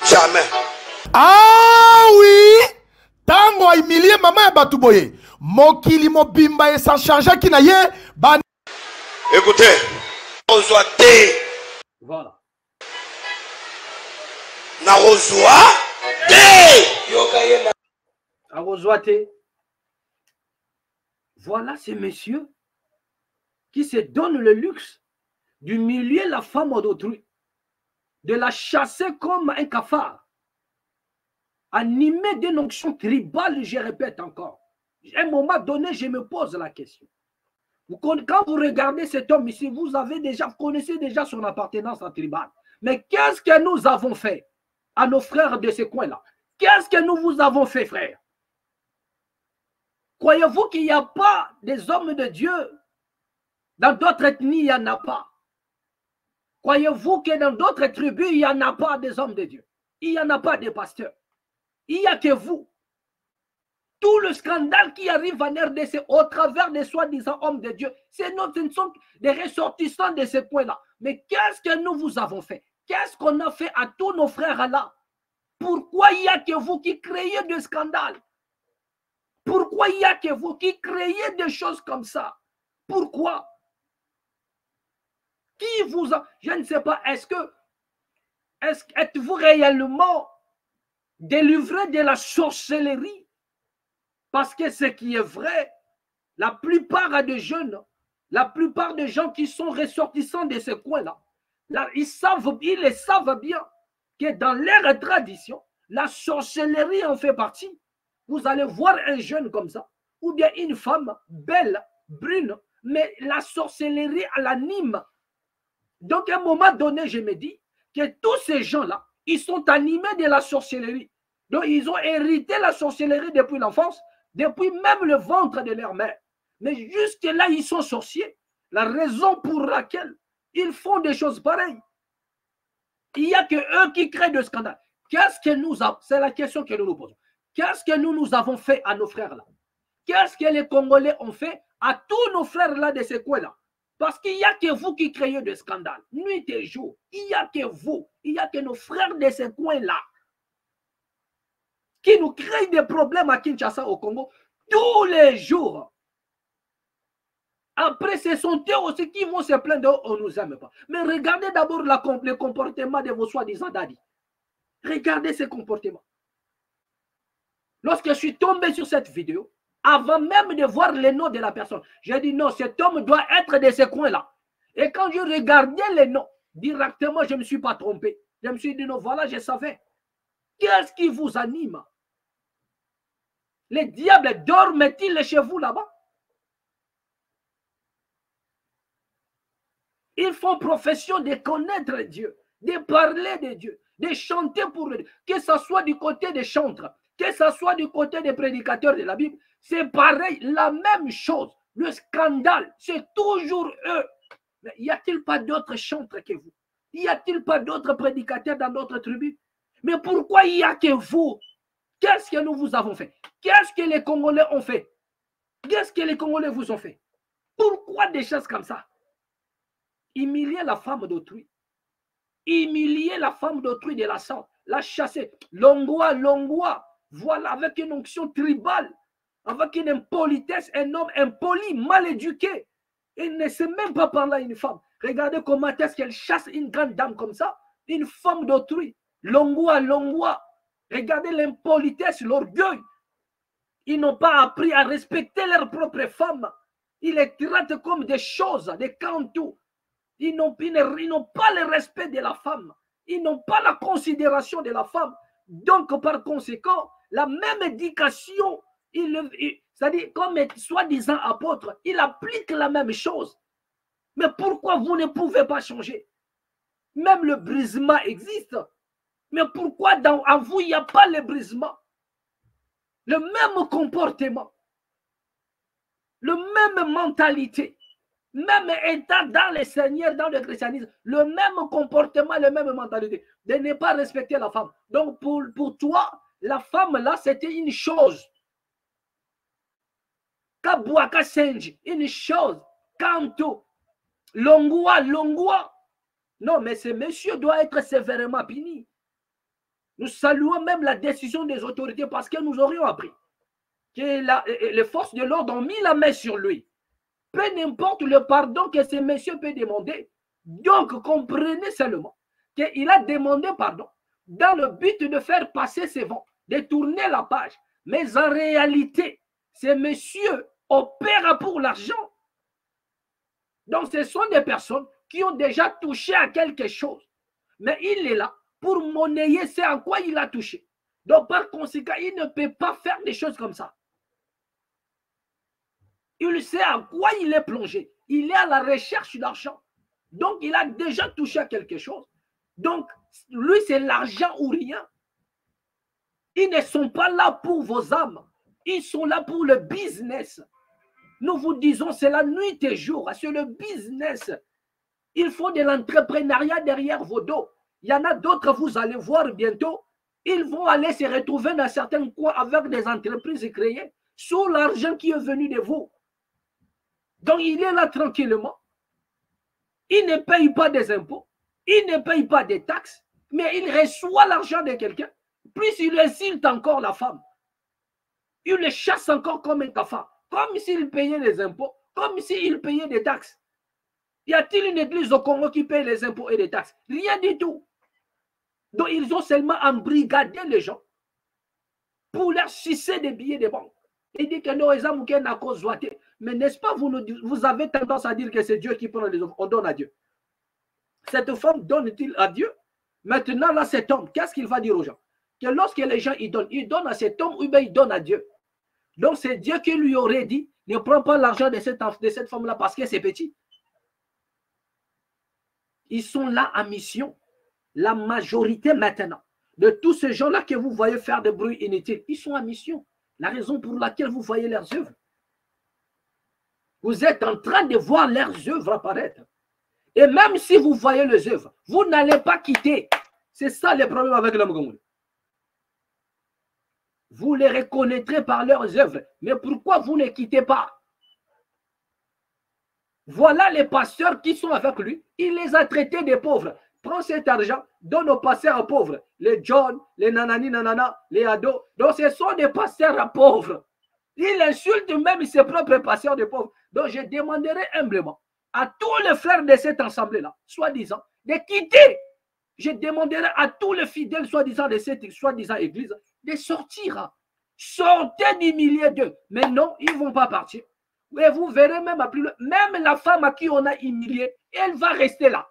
Jamais. Ah oui! Tango a humilié maman et Batouboye. Mokili mobimba et sans changer qui n'a yé. Écoutez. Voilà. Voilà ces messieurs qui se donnent le luxe d'humilier la femme d'autrui, de la chasser comme un cafard, animé d'une onction tribale, je répète encore. À un moment donné, je me pose la question. Quand vous regardez cet homme ici, vous connaissez déjà son appartenance à tribal. Mais qu'est-ce que nous avons fait à nos frères de ce coin-là? Qu'est-ce que nous vous avons fait, frères? Croyez-vous qu'il n'y a pas des hommes de Dieu? Dans d'autres ethnies, il n'y en a pas. Croyez-vous que dans d'autres tribus, il n'y en a pas des hommes de Dieu? Il n'y en a pas de pasteurs. Il n'y a que vous. Tout le scandale qui arrive en RDC au travers des soi-disant hommes de Dieu, ce sont des ressortissants de ce point-là. Mais qu'est-ce que nous vous avons fait? Qu'est-ce qu'on a fait à tous nos frères là? Pourquoi il n'y a que vous qui créez des scandales? Pourquoi il n'y a que vous qui créez des choses comme ça? Pourquoi? Qui vous a... Je ne sais pas, êtes-vous réellement délivré de la sorcellerie? Parce que ce qui est vrai, la plupart des jeunes, la plupart des gens qui sont ressortissants de ce coin-là, ils le savent bien que dans leur tradition, la sorcellerie en fait partie. Vous allez voir un jeune comme ça, ou bien une femme belle, brune, mais la sorcellerie l'anime. Donc, à un moment donné, je me dis que tous ces gens-là, ils sont animés de la sorcellerie. Donc, ils ont hérité la sorcellerie depuis l'enfance, depuis même le ventre de leur mère. Mais jusque-là, ils sont sorciers. La raison pour laquelle ils font des choses pareilles. Il n'y a que eux qui créent de scandales. Qu'est-ce que nous avons? C'est la question que nous nous posons. Qu'est-ce que nous avons fait à nos frères-là? Qu'est-ce que les Congolais ont fait à tous nos frères-là de ces coins-là? Parce qu'il n'y a que vous qui créez des scandales. Nuit et jour. Il n'y a que vous. Il n'y a que nos frères de ces coins-là qui nous créent des problèmes à Kinshasa, au Congo, tous les jours. Après, ce sont eux aussi qui vont se plaindre, on ne nous aime pas. Mais regardez d'abord le comportement de vos soi-disant dadis. Regardez ces comportements. Lorsque je suis tombé sur cette vidéo, avant même de voir les noms de la personne, j'ai dit non, cet homme doit être de ces coins-là. Et quand je regardais les noms, directement, je ne me suis pas trompé. Je me suis dit non, voilà, je savais. Qu'est-ce qui vous anime? Les diables dorment-ils chez vous là-bas? Ils font profession de connaître Dieu, de parler de Dieu, de chanter pour Dieu, que ce soit du côté des chantres, que ce soit du côté des prédicateurs de la Bible, c'est pareil, la même chose. Le scandale, c'est toujours eux. Mais y a-t-il pas d'autres chantres que vous? Y a-t-il pas d'autres prédicateurs dans d'autres tribus? Mais pourquoi il n'y a que vous? Qu'est-ce que nous vous avons fait? Qu'est-ce que les Congolais ont fait? Qu'est-ce que les Congolais vous ont fait? Pourquoi des choses comme ça? Humilier la femme d'autrui. Humilier la femme d'autrui de la sorte. La chasser. Longwa. Voilà, avec une onction tribale, avec une impolitesse, un homme impoli, mal éduqué. Il ne sait même pas parler à une femme. Regardez comment est-ce qu'elle chasse une grande dame comme ça, une femme d'autrui. Longwa, longwa. Regardez l'impolitesse, l'orgueil. Ils n'ont pas appris à respecter leurs propres femmes. Ils les traitent comme des choses, des cantous. Ils n'ont pas le respect de la femme. Ils n'ont pas la considération de la femme. Donc, par conséquent, la même éducation, c'est-à-dire comme soi-disant apôtre, il applique la même chose. Mais pourquoi vous ne pouvez pas changer? Même le brisement existe. Mais pourquoi en vous, il n'y a pas le brisement? Le même comportement, le même mentalité, même état dans les seigneurs, dans le christianisme, le même comportement, la même mentalité, de ne pas respecter la femme. Donc pour toi, la femme là, c'était une chose. Kabouaka Senji, une chose. Kanto, Longwa, Longwa. Non, mais ce monsieur doit être sévèrement puni. Nous saluons même la décision des autorités parce que nous aurions appris que les forces de l'ordre ont mis la main sur lui. Peu n'importe le pardon que ce monsieur peut demander. Donc, comprenez seulement qu'il a demandé pardon dans le but de faire passer ses vents, de tourner la page. Mais en réalité, ce monsieur opère pour l'argent. Donc, ce sont des personnes qui ont déjà touché à quelque chose. Mais il est là pour monnayer c'est à quoi il a touché. Donc, par conséquent, il ne peut pas faire des choses comme ça. Il sait à quoi il est plongé. Il est à la recherche d'argent. Donc, il a déjà touché à quelque chose. Donc, lui, c'est l'argent ou rien. Ils ne sont pas là pour vos âmes. Ils sont là pour le business. Nous vous disons, c'est la nuit et jour. C'est le business. Il faut de l'entrepreneuriat derrière vos dos. Il y en a d'autres, vous allez voir bientôt, ils vont aller se retrouver dans certains coins avec des entreprises créées sous l'argent qui est venu de vous. Donc, il est là tranquillement. Il ne paye pas des impôts, il ne paye pas des taxes, mais il reçoit l'argent de quelqu'un. Puis il insulte encore la femme. Il le chasse encore comme un cafard, comme s'il payait les impôts, comme s'il payait des taxes. Y a-t-il une église au Congo qui paye les impôts et les taxes? Rien du tout. Donc, ils ont seulement embrigadé les gens pour leur sucer des billets de banque. Il dit que non, ils ont à cause de. Mais n'est-ce pas, vous avez tendance à dire que c'est Dieu qui prend les offres. On donne à Dieu. Cette femme donne-t-il à Dieu? Maintenant, là, cet homme, qu'est-ce qu'il va dire aux gens? Que lorsque les gens ils donnent à cet homme ou bien ils donnent à Dieu. Donc, c'est Dieu qui lui aurait dit, ne prends pas l'argent de cette femme-là parce que c'est petit. Ils sont là en mission. La majorité maintenant de tous ces gens-là que vous voyez faire des bruits inutiles, ils sont en mission. La raison pour laquelle vous voyez leurs œuvres. Vous êtes en train de voir leurs œuvres apparaître. Et même si vous voyez les œuvres, vous n'allez pas quitter. C'est ça le problème avec l'homme congolais. Vous les reconnaîtrez par leurs œuvres. Mais pourquoi vous ne quittez pas? Voilà les pasteurs qui sont avec lui. Il les a traités de pauvres. Prends cet argent, donne aux pasteurs pauvres. Les John, les nanani, nanana, les ados. Donc ce sont des pasteurs pauvres. Il insulte même ses propres pasteurs de pauvres. Donc je demanderai humblement à tous les frères de cette assemblée-là, soi-disant, de quitter. Je demanderai à tous les fidèles, soi-disant, de cette soi-disant église, de sortir. Sortez du milieu d'eux. Mais non, ils ne vont pas partir. Et vous verrez même la femme à qui on a humilié, elle va rester là.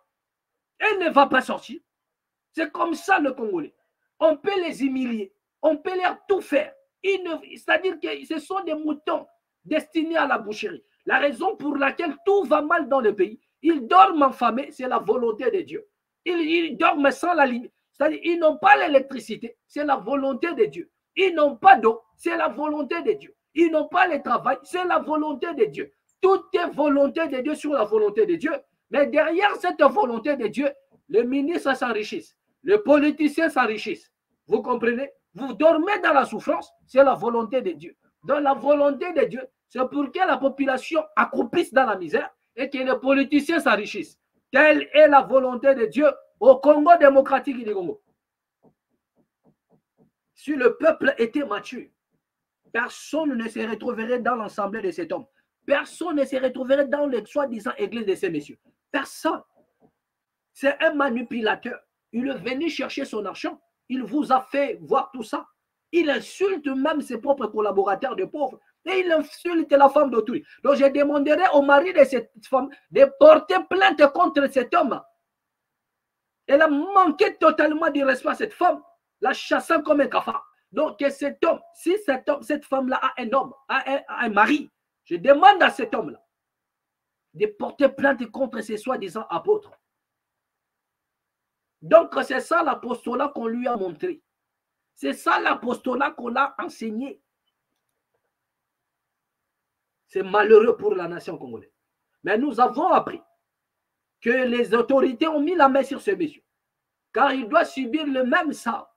Elle ne va pas sortir. C'est comme ça le Congolais. On peut les humilier. On peut leur tout faire. C'est-à-dire que ce sont des moutons destinés à la boucherie. La raison pour laquelle tout va mal dans le pays, ils dorment affamés, c'est la volonté de Dieu. Ils dorment sans la limite. C'est-à-dire qu'ils n'ont pas l'électricité, c'est la volonté de Dieu. Ils n'ont pas d'eau, c'est la volonté de Dieu. Ils n'ont pas le travail, c'est la volonté de Dieu. Tout est volonté de Dieu sur la volonté de Dieu. Mais derrière cette volonté de Dieu, les ministres s'enrichissent, les politiciens s'enrichissent. Vous comprenez? Vous dormez dans la souffrance, c'est la volonté de Dieu. Dans la volonté de Dieu, c'est pour que la population accroupisse dans la misère et que les politiciens s'enrichissent. Telle est la volonté de Dieu au Congo démocratique du Congo. si le peuple était mature, personne ne se retrouverait dans l'assemblée de cet homme. Personne ne se retrouverait dans les soi-disant églises de ces messieurs. Personne. C'est un manipulateur. Il est venu chercher son argent. Il vous a fait voir tout ça. Il insulte même ses propres collaborateurs de pauvres. Et il insulte la femme d'autrui. Donc je demanderai au mari de cette femme de porter plainte contre cet homme. Elle a manqué totalement de respect à cette femme, la chassant comme un cafard. Donc cet homme, si cette femme-là a un homme, a un mari, je demande à cet homme-là de porter plainte contre ces soi-disant apôtres. Donc c'est ça l'apostolat qu'on lui a montré. C'est ça l'apostolat qu'on a enseigné. C'est malheureux pour la nation congolaise. Mais nous avons appris que les autorités ont mis la main sur ce monsieur. Car il doit subir le même sort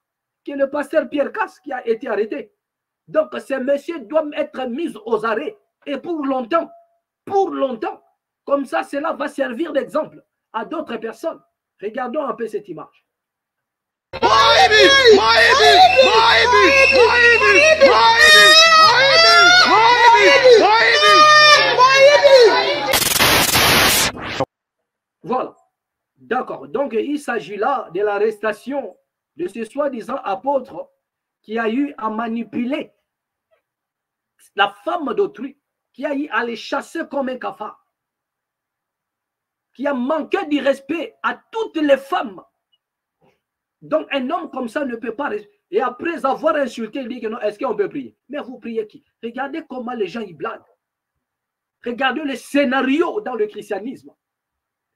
que le pasteur Pierre Casse qui a été arrêté. Donc ce monsieur doit être mis aux arrêts. Et pour longtemps. Pour longtemps. Comme ça, cela va servir d'exemple à d'autres personnes. Regardons un peu cette image. Voilà. D'accord. Donc, il s'agit là de l'arrestation de ce soi-disant apôtre qui a eu à manipuler la femme d'autrui, qui a eu à les chasser comme un cafard, qui a manqué du respect à toutes les femmes. Donc, un homme comme ça ne peut pas... Et après avoir insulté, il dit que non, est-ce qu'on peut prier? Mais vous priez qui? Regardez comment les gens y blaguent. Regardez le scénario dans le christianisme.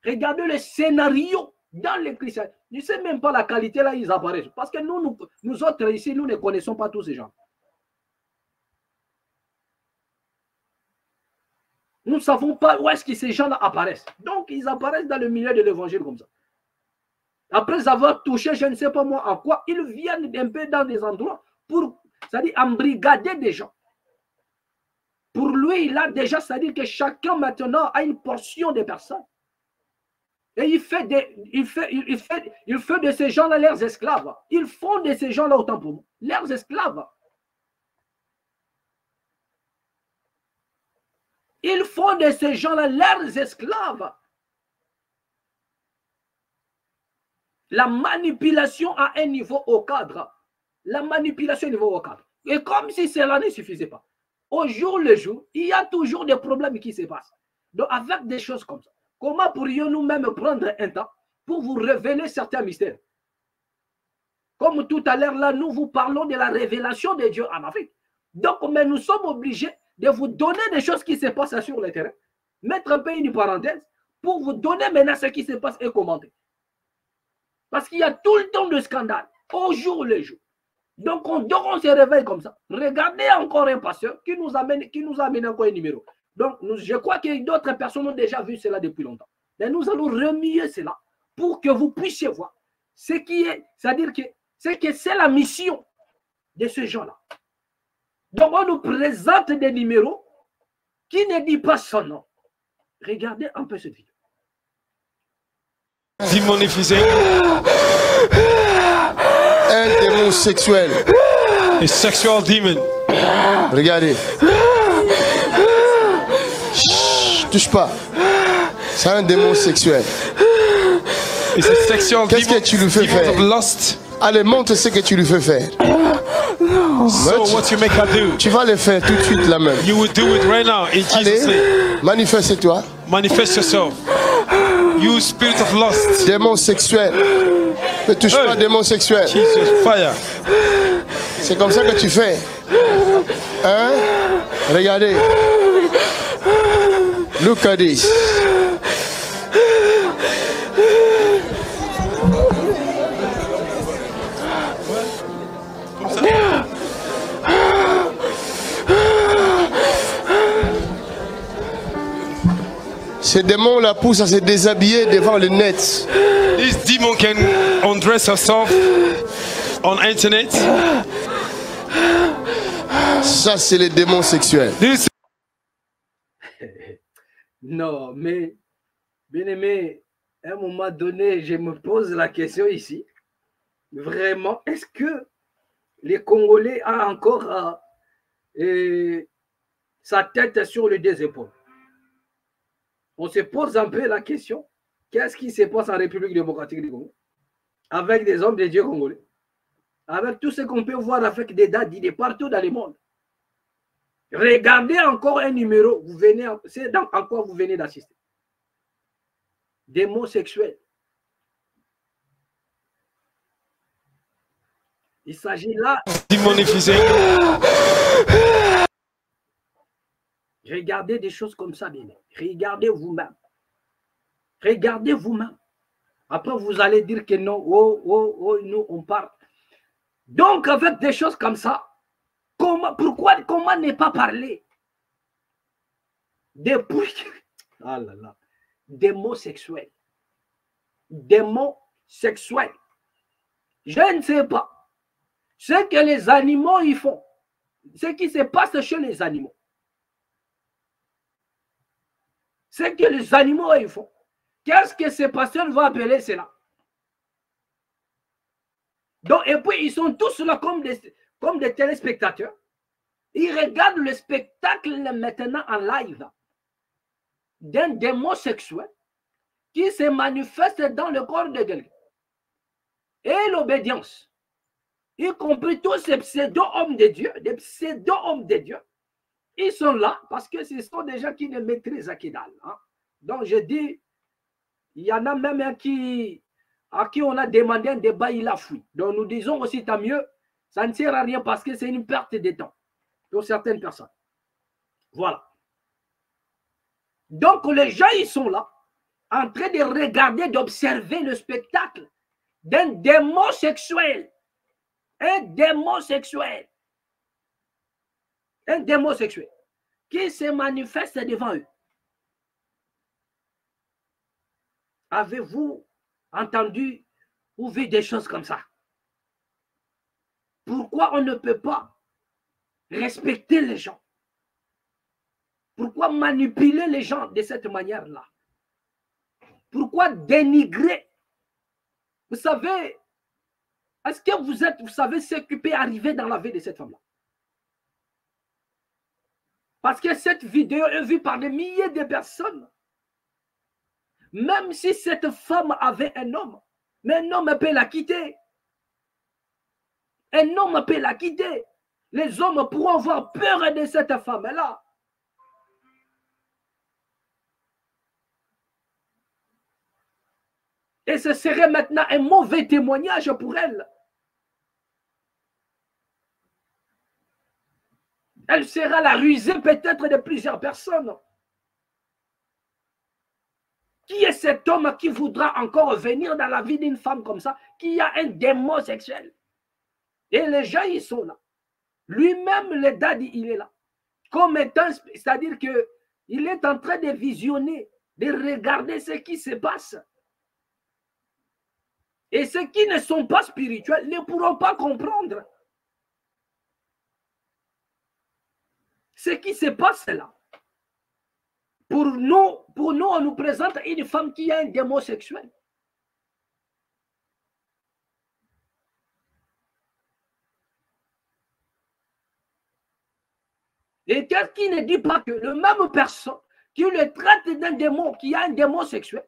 Regardez le scénario dans le christianisme. Je ne sais même pas la qualité là, ils apparaissent. Parce que nous autres ici, nous ne connaissons pas tous ces gens. Nous ne savons pas où est-ce que ces gens-là apparaissent. Donc, ils apparaissent dans le milieu de l'évangile comme ça. Après avoir touché, je ne sais pas moi à quoi, ils viennent un peu dans des endroits pour, c'est-à-dire, embrigader des gens. Pour lui, il a déjà, c'est-à-dire que chacun maintenant a une portion de personnes. Et il fait de ces gens-là leurs esclaves. Ils font de ces gens-là, autant pour nous, leurs esclaves. Ils font de ces gens-là leurs esclaves. La manipulation à un niveau au cadre. La manipulation au niveau au cadre. Et comme si cela ne suffisait pas. Au jour le jour, il y a toujours des problèmes qui se passent. Donc avec des choses comme ça, comment pourrions-nous même prendre un temps pour vous révéler certains mystères? Comme tout à l'heure là, nous vous parlons de la révélation de Dieu en Afrique. Donc, mais nous sommes obligés de vous donner des choses qui se passent sur le terrain, mettre un peu une parenthèse pour vous donner maintenant ce qui se passe et commenter. Parce qu'il y a tout le temps de scandale, au jour le jour. Donc, on se réveille comme ça. Regardez encore un pasteur qui nous amène encore un numéro. Donc, je crois que d'autres personnes ont déjà vu cela depuis longtemps. Mais nous allons remuer cela pour que vous puissiez voir ce qui est, c'est-à-dire que c'est la mission de ces gens-là. Donc, on nous présente des numéros qui ne disent pas son nom. Regardez un peu cette vidéo. Démonisé. Un démon sexuel. A sexual demon. Regardez. Chut, touche pas. C'est un démon sexuel. It's a sexual Qu'est-ce que tu lui fais faire? Lust. Allez, montre ce que tu lui fais faire. So what you make her do? Tu vas le faire tout de suite là même. You will do it right now in Jesus' name. Allez, manifeste-toi. Manifest yourself. You spirit of lust. Démon sexuel. Ne touche pas démon sexuel. Jesus, fire. C'est comme ça que tu fais. Hein? Regardez. Look at this. Ce démon la pousse à se déshabiller devant le net. This demon can undress herself on internet. Ça, c'est le démon sexuel. This Non, mais, bien aimé, à un moment donné, je me pose la question ici. Vraiment, est-ce que les Congolais ont encore sa tête sur les deux épaules. On se pose un peu la question, qu'est-ce qui se passe en République démocratique du Congo avec des hommes de Dieu congolais, avec tout ce qu'on peut voir avec des dates de partout dans le monde. Regardez encore un numéro, vous venez, c'est dans à quoi vous venez d'assister. Des mots sexuels. Il s'agit là. Regardez des choses comme ça, bien. Regardez vous-même. Regardez vous-même. Après, vous allez dire que non, nous, on parle. Donc, avec des choses comme ça, comment ne pas parler depuis ah là là, des mots sexuels. Des mots sexuels. Je ne sais pas. Ce que les animaux y font, ce qui se passe chez les animaux, ce que les animaux y font, qu'est-ce que ces pasteurs vont appeler cela? Donc, et puis, ils sont tous là comme des téléspectateurs. Ils regardent le spectacle maintenant en live d'un démon sexuel qui se manifeste dans le corps de quelqu'un. Et l'obédience, y compris tous ces pseudo-hommes de Dieu, des pseudo-hommes de Dieu, ils sont là parce que ce sont des gens qui ne maîtrisent que dalle. Hein. Donc, je dis, il y en a même à qui on a demandé un débat, il a fui. Donc, nous disons aussi, tant mieux, ça ne sert à rien parce que c'est une perte de temps pour certaines personnes. Voilà. Donc, les gens, ils sont là, en train de regarder, d'observer le spectacle d'un démon sexuel. Un démon sexuel. Un démon sexuel qui se manifeste devant eux. Avez-vous entendu ou vu des choses comme ça? Pourquoi on ne peut pas respecter les gens? Pourquoi manipuler les gens de cette manière-là? Pourquoi dénigrer? Vous savez, est-ce que vous savez ce qui peut arriver dans la vie de cette femme-là? Parce que cette vidéo est vue par des milliers de personnes. Même si cette femme avait un homme, mais un homme peut la quitter. Un homme peut la quitter. Les hommes pourront avoir peur de cette femme-là. Et ce serait maintenant un mauvais témoignage pour elle. Elle sera la rusée peut-être de plusieurs personnes. Qui est cet homme qui voudra encore venir dans la vie d'une femme comme ça, qui a un démon sexuel? Et les gens, ils sont là. Lui-même, le daddy, il est là. Comme étant, c'est-à-dire qu'il est en train de visionner, de regarder ce qui se passe. Et ceux qui ne sont pas spirituels ne pourront pas comprendre ce qui se passe là. Pour nous, on nous présente une femme qui a un démon sexuel. Et qu'est-ce qui ne dit pas que le même personne qui le traite d'un démon, qui a un démon sexuel,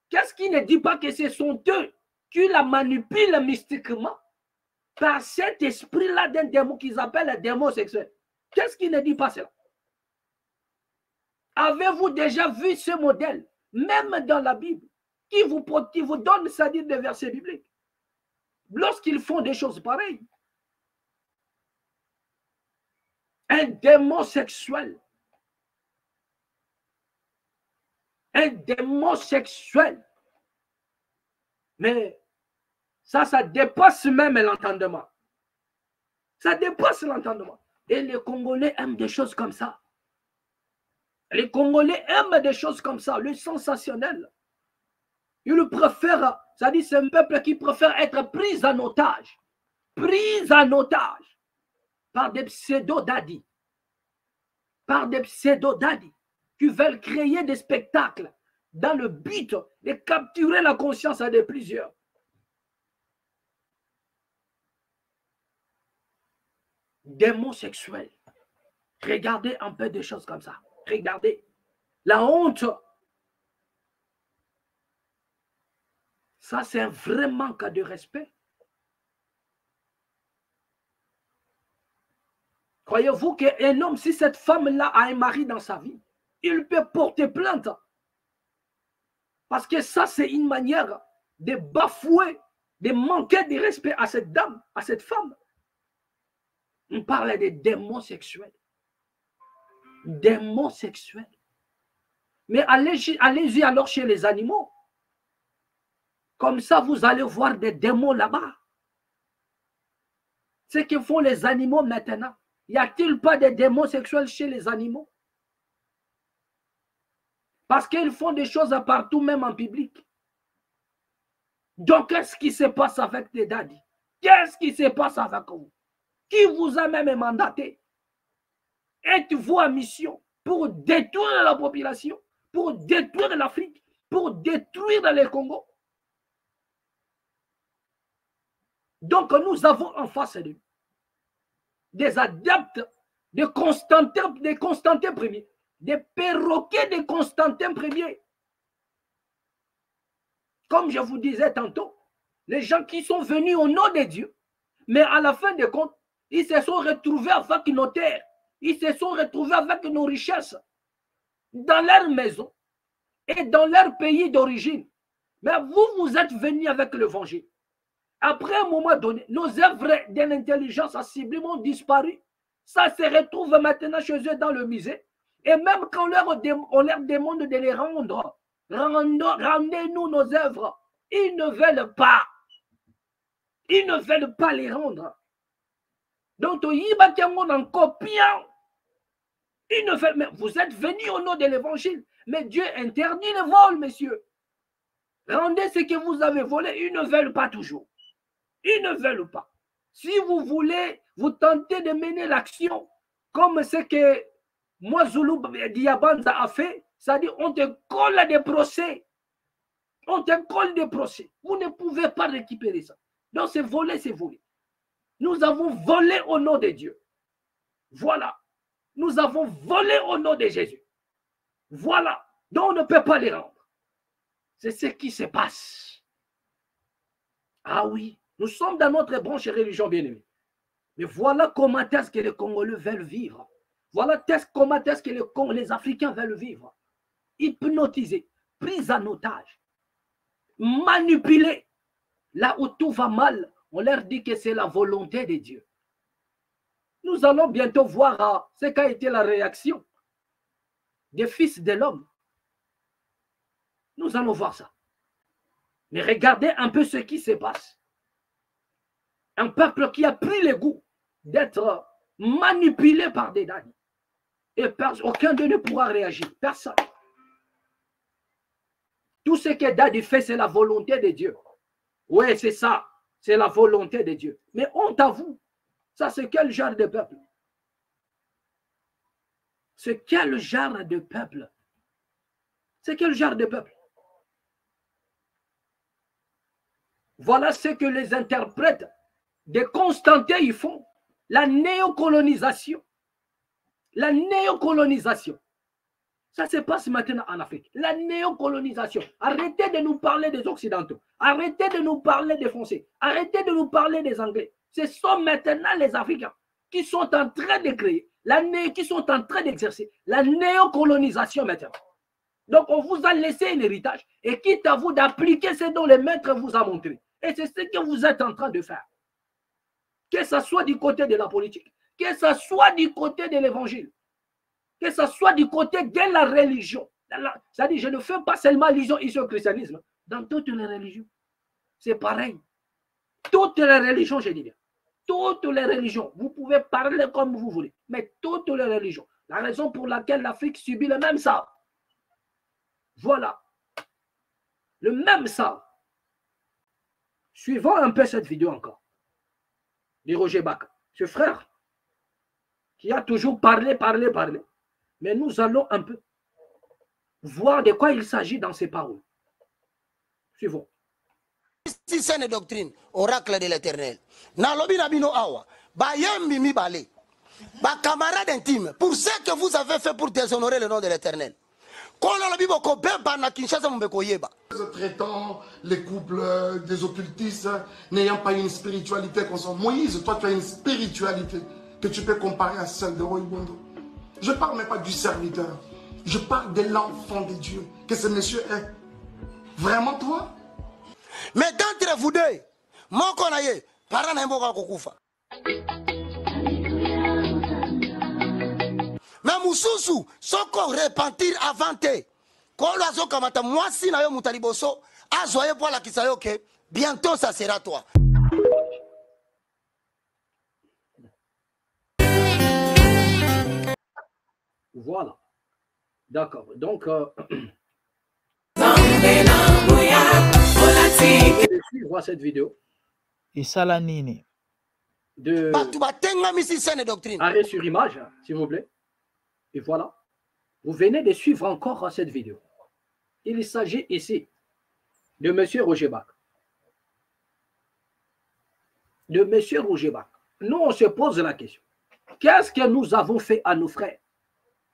qu'est-ce qui ne dit pas que ce sont eux qui la manipulent mystiquement par cet esprit-là d'un démon qu'ils appellent le démon sexuel? Qu'est-ce qui ne dit pas cela? Avez-vous déjà vu ce modèle, même dans la Bible, qui vous donne, c'est-à-dire des versets bibliques, lorsqu'ils font des choses pareilles? Un démon sexuel. Un démon sexuel. Mais ça dépasse même l'entendement. Ça dépasse l'entendement. Et les Congolais aiment des choses comme ça. Les Congolais aiment des choses comme ça, le sensationnel. Ils préfèrent, c'est-à-dire c'est un peuple qui préfère être pris en otage. Pris en otage par des pseudo-daddies. Par des pseudo-daddies qui veulent créer des spectacles dans le but de capturer la conscience de plusieurs. démons sexuels. Regardez un peu des choses comme ça. Regardez. La honte. Ça, c'est un vrai manque de respect. Croyez-vous qu'un homme, si cette femme-là a un mari dans sa vie, il peut porter plainte? Parce que ça, c'est une manière de bafouer, de manquer de respect à cette dame, à cette femme. On parle des démons sexuels. Démons sexuels. Mais allez-y alors chez les animaux. Comme ça, vous allez voir des démons là-bas. Ce que font les animaux maintenant. Y a-t-il pas de démons sexuels chez les animaux? Parce qu'ils font des choses partout, même en public. Donc, qu'est-ce qui se passe avec les daddies? Qu'est-ce qui se passe avec vous? Qui vous a même mandaté? Êtes-vous en mission pour détruire la population, pour détruire l'Afrique, pour détruire le Congo? Donc, nous avons en face de nous des adeptes de Constantin Ier, des perroquets de Constantin Ier. Comme je vous disais tantôt, les gens qui sont venus au nom de Dieu, mais à la fin de compte, ils se sont retrouvés avec nos terres, ils se sont retrouvés avec nos richesses dans leur maison et dans leur pays d'origine. Mais vous, vous êtes venus avec l'évangile. Après un moment donné, nos œuvres de l'intelligence sublime ont disparu. Ça se retrouve maintenant chez eux dans le musée. Et même quand on leur demande de les rendre, rendez-nous nos œuvres, ils ne veulent pas. Ils ne veulent pas les rendre. Donc, en copiant, ils ne veulent, mais vous êtes venus au nom de l'évangile. Mais Dieu interdit le vol, messieurs. Rendez ce que vous avez volé, ils ne veulent pas toujours. Ils ne veulent pas. Si vous voulez, vous tentez de mener l'action comme ce que Mwazulu Diabanza a fait, c'est-à-dire on te colle des procès. On te colle des procès. Vous ne pouvez pas récupérer ça. Donc c'est volé, c'est volé. Nous avons volé au nom de Dieu. Voilà. Nous avons volé au nom de Jésus. Voilà. Donc on ne peut pas les rendre. C'est ce qui se passe. Ah oui. Nous sommes dans notre branche religion bien-aimée. Mais voilà comment est-ce que les Congolais veulent vivre. Voilà comment est-ce que les Africains veulent vivre. Hypnotisés, pris en otage, manipulés. Là où tout va mal, on leur dit que c'est la volonté de Dieu. Nous allons bientôt voir ce qu'a été la réaction des fils de l'homme. Nous allons voir ça. Mais regardez un peu ce qui se passe. Un peuple qui a pris le goût d'être manipulé par des damnés. Et aucun d'eux ne pourra réagir. Personne. Tout ce que Dadi fait, c'est la volonté de Dieu. Oui, c'est ça. C'est la volonté de Dieu. Mais honte à vous. Ça, c'est quel genre de peuple? C'est quel genre de peuple? C'est quel genre de peuple? Voilà ce que les interprètes de Constantin ils font. La néocolonisation. La néocolonisation. Ça se passe maintenant en Afrique. La néocolonisation. Arrêtez de nous parler des Occidentaux. Arrêtez de nous parler des Français. Arrêtez de nous parler des Anglais. Ce sont maintenant les Africains qui sont en train de créer, qui sont en train d'exercer la néocolonisation maintenant. Donc on vous a laissé un héritage et quitte à vous d'appliquer ce dont le maître vous a montré. Et c'est ce que vous êtes en train de faire. Que ce soit du côté de la politique, que ce soit du côté de l'évangile, que ce soit du côté de la religion. C'est-à-dire, je ne fais pas seulement allusion ici au christianisme. Dans toutes les religions, c'est pareil. Toutes les religions, je dis bien. Toutes les religions. Vous pouvez parler comme vous voulez, mais toutes les religions. La raison pour laquelle l'Afrique subit le même sort. Voilà. Le même sort. Suivons un peu cette vidéo encore. De Roger Baka. Ce frère qui a toujours parlé. Mais nous allons un peu voir de quoi il s'agit dans ces paroles. Suivons. Si c'est une doctrine, oracle de l'Éternel. Na lobi na bino awa, ba yembi mi bale. ma camarade intime, pour ce que vous avez fait pour déshonorer le nom de l'Éternel. Traitant les couples des occultistes n'ayant pas une spiritualité consciente. Moïse, toi tu as une spiritualité que tu peux comparer à celle de Roybondo. Je ne parle même pas du serviteur. Je parle de l'enfant de Dieu que ce monsieur est. Vraiment toi? Mais d'entre vous deux, mon konaye, parent n'a pas kokufa. Mais Moussousou, soko repentir avant te. Quand l'oiseau kamata, moi si na yo mutaliboso, azoye pour la kisayoke, bientôt ça sera toi. Voilà. D'accord. Donc, suivre cette vidéo. Et Salanini. De arrêt sur image, s'il vous plaît. Et voilà. Vous venez de suivre encore cette vidéo. Il s'agit ici de M. Roger Bach. De M. Roger Bach. Nous, on se pose la question. Qu'est-ce que nous avons fait à nos frères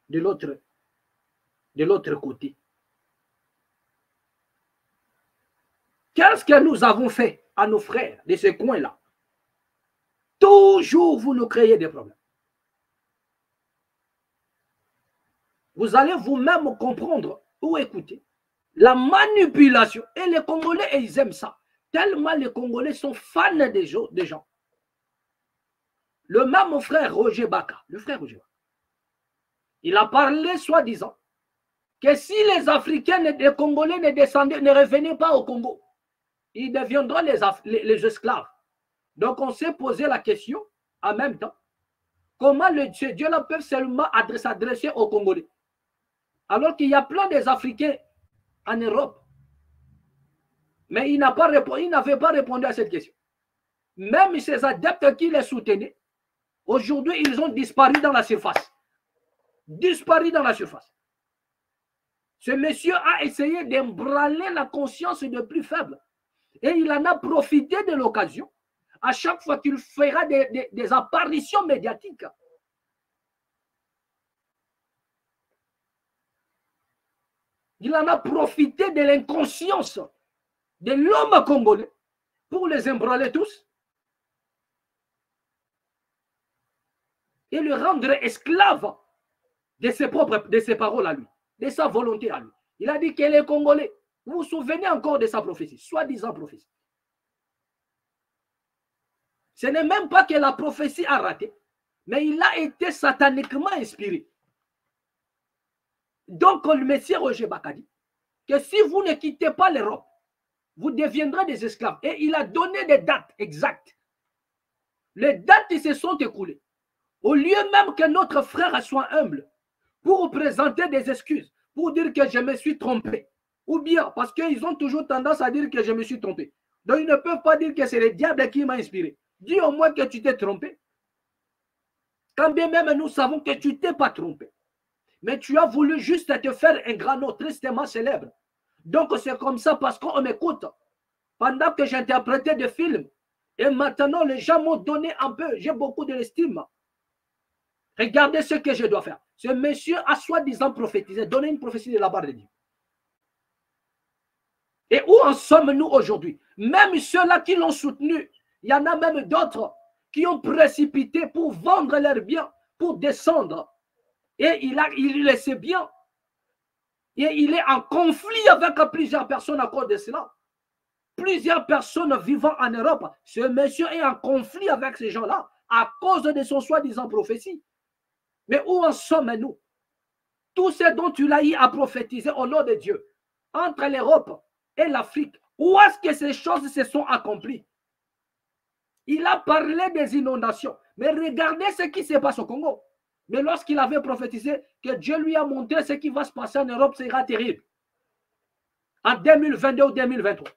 de l'autre côté? Qu'est-ce que nous avons fait à nos frères de ce coin-là? Toujours, vous nous créez des problèmes. Vous allez vous-même comprendre ou écouter la manipulation. Et les Congolais, ils aiment ça. Tellement les Congolais sont fans des gens. Le même frère Roger Baka, le frère Roger Baka, il a parlé soi-disant que si les Africains, les Congolais ne revenaient pas au Congo, ils deviendront les esclaves. Donc on s'est posé la question en même temps, comment ce Dieu-là peut seulement s'adresser aux Congolais? Alors qu'il y a plein des Africains en Europe. Mais il n'avait pas répondu à cette question. Même ces adeptes qui les soutenaient, aujourd'hui, ils ont disparu dans la surface. Disparu dans la surface. Ce monsieur a essayé d'embraler la conscience des plus faibles. Et il en a profité de l'occasion à chaque fois qu'il fera des apparitions médiatiques. Il en a profité de l'inconscience de l'homme congolais pour les embraler tous et le rendre esclave de ses paroles à lui, de sa volonté à lui. Il a dit que les Congolais, vous vous souvenez encore de sa prophétie, soi-disant prophétie. Ce n'est même pas que la prophétie a raté, mais il a été sataniquement inspiré. Donc, le Messie Roger Baka dit que si vous ne quittez pas l'Europe, vous deviendrez des esclaves. Et il a donné des dates exactes. Les dates se sont écoulées. Au lieu même que notre frère soit humble pour présenter des excuses, pour dire que je me suis trompé, ou bien parce qu'ils ont toujours tendance à dire que je me suis trompé. Donc, ils ne peuvent pas dire que c'est le diable qui m'a inspiré. Dis au moins que tu t'es trompé. Quand bien même nous savons que tu ne t'es pas trompé. Mais tu as voulu juste te faire un grand nom tristement célèbre. Donc c'est comme ça parce qu'on m'écoute. Pendant que j'interprétais des films, et maintenant les gens m'ont donné un peu, j'ai beaucoup de l'estime. Regardez ce que je dois faire. Ce monsieur a soi-disant prophétisé, donné une prophétie de la part de Dieu. Et où en sommes-nous aujourd'hui? Même ceux-là qui l'ont soutenu, il y en a même d'autres qui ont précipité pour vendre leurs biens, pour descendre. Et il le sait bien. Et il est en conflit avec plusieurs personnes à cause de cela. Plusieurs personnes vivant en Europe. Ce monsieur est en conflit avec ces gens-là à cause de son soi-disant prophétie. Mais où en sommes-nous? Tout ce dont tu l'as eu à prophétiser au nom de Dieu, entre l'Europe et l'Afrique, où est-ce que ces choses se sont accomplies? Il a parlé des inondations. Mais regardez ce qui se passe au Congo. Mais lorsqu'il avait prophétisé que Dieu lui a montré ce qui va se passer en Europe, ce sera terrible. En 2022 ou 2023.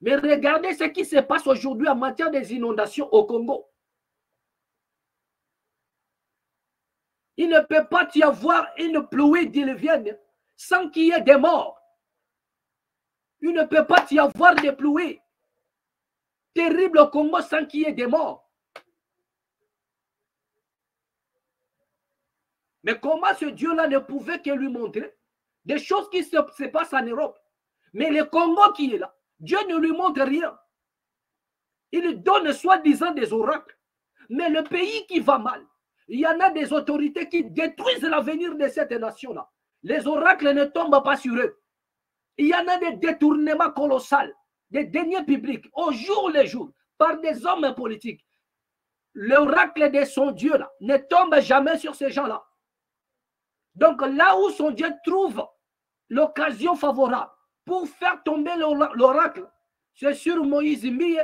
Mais regardez ce qui se passe aujourd'hui en matière des inondations au Congo. Il ne peut pas y avoir une pluie diluvienne sans qu'il y ait des morts. Il ne peut pas y avoir des pluies terribles au Congo sans qu'il y ait des morts. Mais comment ce Dieu-là ne pouvait que lui montrer des choses qui se passent en Europe? Mais le Congo qui est là, Dieu ne lui montre rien. Il donne soi-disant des oracles. Mais le pays qui va mal, il y en a des autorités qui détruisent l'avenir de cette nation-là. Les oracles ne tombent pas sur eux. Il y en a des détournements colossaux, des deniers publics, au jour le jour, par des hommes politiques. L'oracle de son Dieu là, ne tombe jamais sur ces gens-là. Donc là où son Dieu trouve l'occasion favorable pour faire tomber l'oracle, c'est sur Moïse Mbiye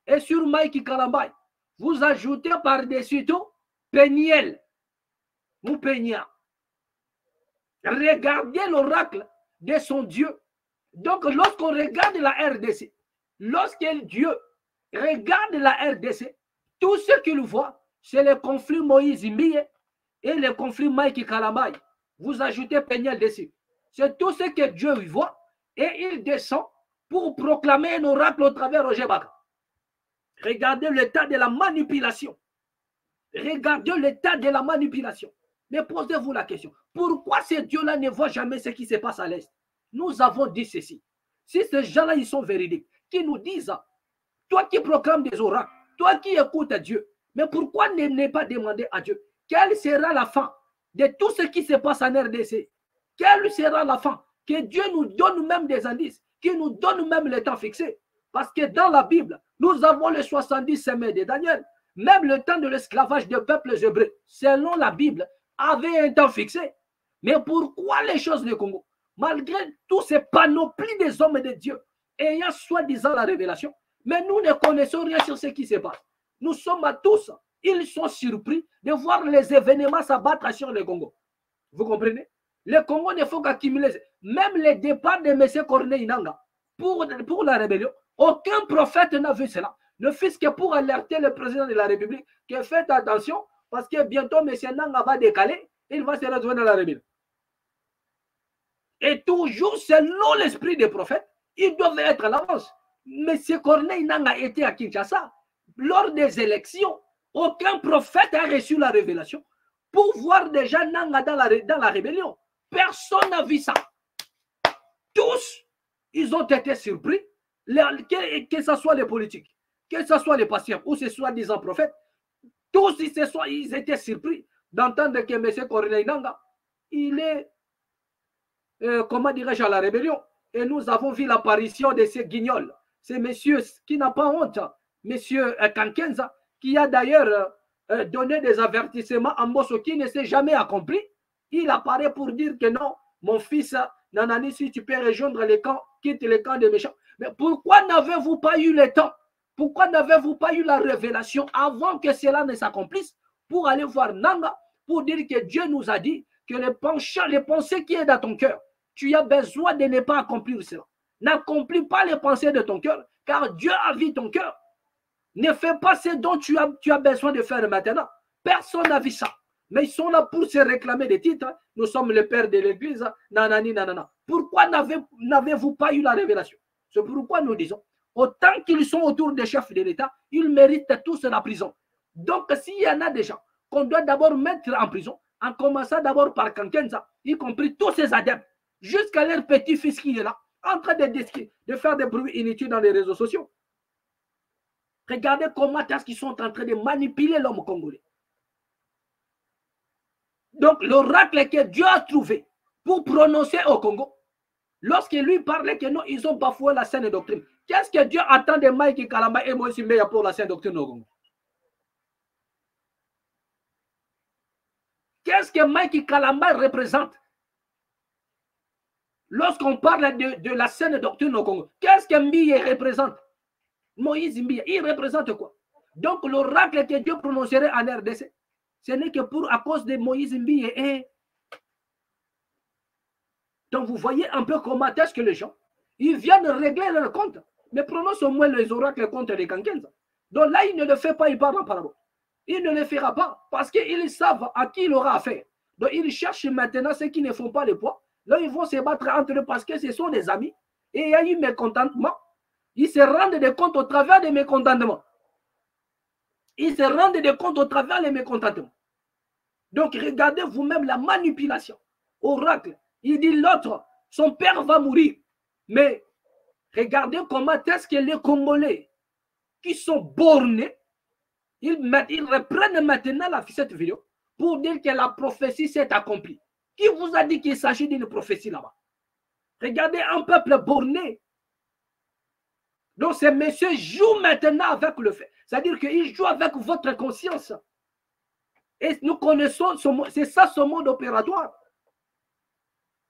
et sur Mike Kalambay. Vous ajoutez par-dessus tout Peniel, Moupenia. Regardez l'oracle de son Dieu. Donc lorsqu'on regarde la RDC, lorsque Dieu regarde la RDC, tout ce qu'il voit, c'est le conflit Moïse Mbiye et le conflit Mike Kalambay. Vous ajoutez Peniel dessus. C'est tout ce que Dieu voit et il descend pour proclamer un oracle au travers de Roger Baka. Regardez l'état de la manipulation. Regardez l'état de la manipulation. Mais posez-vous la question. Pourquoi ces dieux-là ne voient jamais ce qui se passe à l'Est? Nous avons dit ceci. Si ces gens-là, ils sont véridiques, qui nous disent, toi qui proclames des oracles, toi qui écoutes Dieu, mais pourquoi ne pas demander à Dieu quelle sera la fin de tout ce qui se passe en RDC? Quelle sera la fin? Que Dieu nous donne même des indices, qu'il nous donne même le temps fixé. Parce que dans la Bible, nous avons les 70 semaines de Daniel. Même le temps de l'esclavage des peuples hébreux, selon la Bible, avait un temps fixé. Mais pourquoi les choses du Congo, malgré tous ces panoplies des hommes de Dieu, ayant soi-disant la révélation, mais nous ne connaissons rien sur ce qui se passe. Nous sommes à tous, ils sont surpris de voir les événements s'abattre sur le Congo. Vous comprenez? Le Congo ne faut qu'accumuler. Même le départ de M. Corneille Nanga pour la rébellion, aucun prophète n'a vu cela. Ne fût-ce que pour alerter le président de la République que faites attention parce que bientôt M. Nanga va décaler, il va se rejoindre à la rébellion. Et toujours selon l'esprit des prophètes, ils doivent être à l'avance. M. Corneille Nanga était à Kinshasa. Lors des élections, aucun prophète a reçu la révélation pour voir déjà Nanga dans la rébellion. Personne n'a vu ça. Tous, ils ont été surpris, que ce soit les politiques, que ce soit les pasteurs ou ce soit des prophètes, tous ils étaient surpris d'entendre que M. Corneille Nanga, il est, comment dirais-je, à la rébellion. Et nous avons vu l'apparition de ces guignols. C'est monsieur qui n'a pas honte, monsieur Kankenza, qui a d'ailleurs donné des avertissements à Mbosso qui ne s'est jamais accompli. Il apparaît pour dire que non, mon fils, Nanani, si tu peux rejoindre les camps, quitte les camps des méchants. Mais pourquoi n'avez-vous pas eu le temps? Pourquoi n'avez-vous pas eu la révélation avant que cela ne s'accomplisse pour aller voir Nanga, pour dire que Dieu nous a dit que les pensées qui est dans ton cœur, tu as besoin de ne pas accomplir cela. N'accomplis pas les pensées de ton cœur, car Dieu a vu ton cœur. Ne fais pas ce dont tu as besoin de faire maintenant. Personne n'a vu ça. Mais ils sont là pour se réclamer des titres. Nous sommes le père de l'église. Nanani, nanana. Pourquoi n'avez-vous pas eu la révélation? C'est pourquoi nous disons, autant qu'ils sont autour des chefs de l'État, ils méritent tous la prison. Donc, s'il y en a des gens qu'on doit d'abord mettre en prison, en commençant d'abord par Kankenza, y compris tous ses adeptes, jusqu'à leur petit-fils qui est là, en train de faire des bruits inutiles dans les réseaux sociaux. Regardez comment est-ce qu'ils sont en train de manipuler l'homme congolais. Donc, l'oracle que Dieu a trouvé pour prononcer au Congo, lorsqu'il lui parlait que non, ils ont bafoué la saine doctrine. Qu'est-ce que Dieu attend de Mike Kalamba et Moïse Mbiye pour la saine doctrine au Congo? Qu'est-ce que Mike Kalamba représente? Lorsqu'on parle de la saine doctrine au Congo, qu'est-ce que Mbiye représente? Moïse Mbiye, il représente quoi? Donc, l'oracle que Dieu prononcerait en RDC, ce n'est que à cause de Moïse Mbiye. Donc, vous voyez un peu comment est-ce que les gens, ils viennent régler leur compte, mais prononcent au moins les oracles contre les Kankenza. Donc là, il ne le fait pas, il parle en parabole. Il ne le fera pas parce qu'ils savent à qui il aura affaire. Donc, ils cherchent maintenant ceux qui ne font pas le poids. Là, ils vont se battre entre eux parce que ce sont des amis. Et il y a eu mécontentement. Ils se rendent des comptes au travers des mécontentements. Ils se rendent des comptes au travers des mécontentements. Donc regardez vous-même la manipulation. Oracle, il dit l'autre, son père va mourir. Mais regardez comment est-ce que les Congolais qui sont bornés, ils reprennent maintenant cette vidéo pour dire que la prophétie s'est accomplie. Qui vous a dit qu'il s'agit d'une prophétie là-bas? Regardez un peuple borné. Donc ces messieurs jouent maintenant avec le fait. C'est-à-dire qu'ils jouent avec votre conscience. Et nous connaissons, c'est ça ce mode opératoire.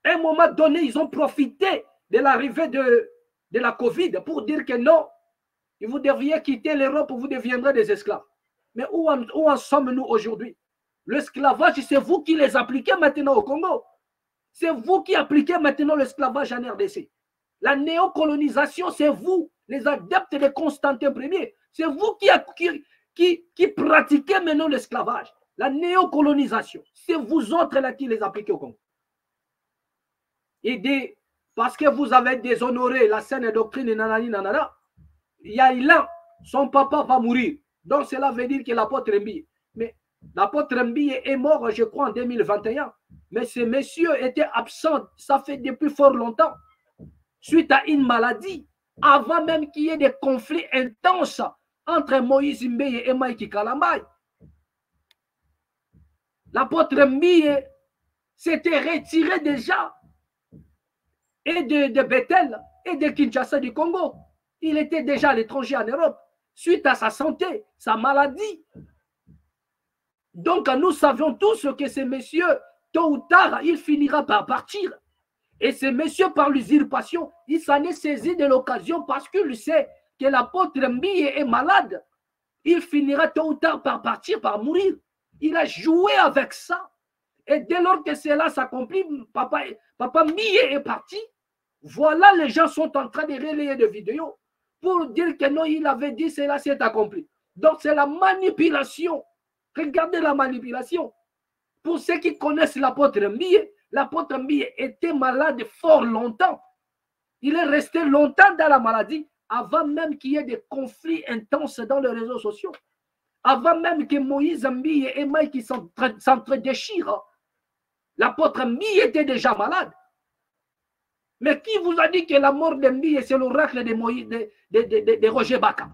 À un moment donné, ils ont profité de l'arrivée de la Covid pour dire que non, vous devriez quitter l'Europe, vous deviendrez des esclaves. Mais où en sommes-nous aujourd'hui? L'esclavage, c'est vous qui les appliquez maintenant au Congo. C'est vous qui appliquez maintenant l'esclavage en RDC. La néocolonisation, c'est vous, les adeptes de Constantin Ier. C'est vous qui pratiquez maintenant l'esclavage. La néocolonisation, c'est vous autres là qui les appliquez au Congo. Il dit, parce que vous avez déshonoré la saine doctrine, nanani, nanana, Yaïlan, son papa va mourir. Donc cela veut dire que l'apôtre Mbie. Mais l'apôtre Mbie est mort, je crois, en 2021. Mais ce monsieur était absent, ça fait depuis fort longtemps, suite à une maladie, avant même qu'il y ait des conflits intenses entre Moïse Mbeye et Maïki Kalambay. L'apôtre Mbie s'était retiré déjà et de Bethel et de Kinshasa du Congo. Il était déjà à l'étranger en Europe, suite à sa santé, sa maladie. Donc nous savions tous que ce monsieur, tôt ou tard, il finira par partir. Et ce monsieur, par l'usurpation, il s'en est saisi de l'occasion parce qu'il sait que l'apôtre Mbie est malade. Il finira tôt ou tard par partir, par mourir. Il a joué avec ça. Et dès lors que cela s'accomplit, papa Mbie est parti. Voilà, les gens sont en train de relayer des vidéos pour dire que non, il avait dit cela s'est accompli. Donc c'est la manipulation. Regardez la manipulation. Pour ceux qui connaissent l'apôtre Mbie était malade fort longtemps. Il est resté longtemps dans la maladie avant même qu'il y ait des conflits intenses dans les réseaux sociaux. Avant même que Moïse Mbie et Mike s'entre-déchirent. L'apôtre Mbie était déjà malade. Mais qui vous a dit que la mort de Mbie, c'est l'oracle de Moïse, de Roger Baka?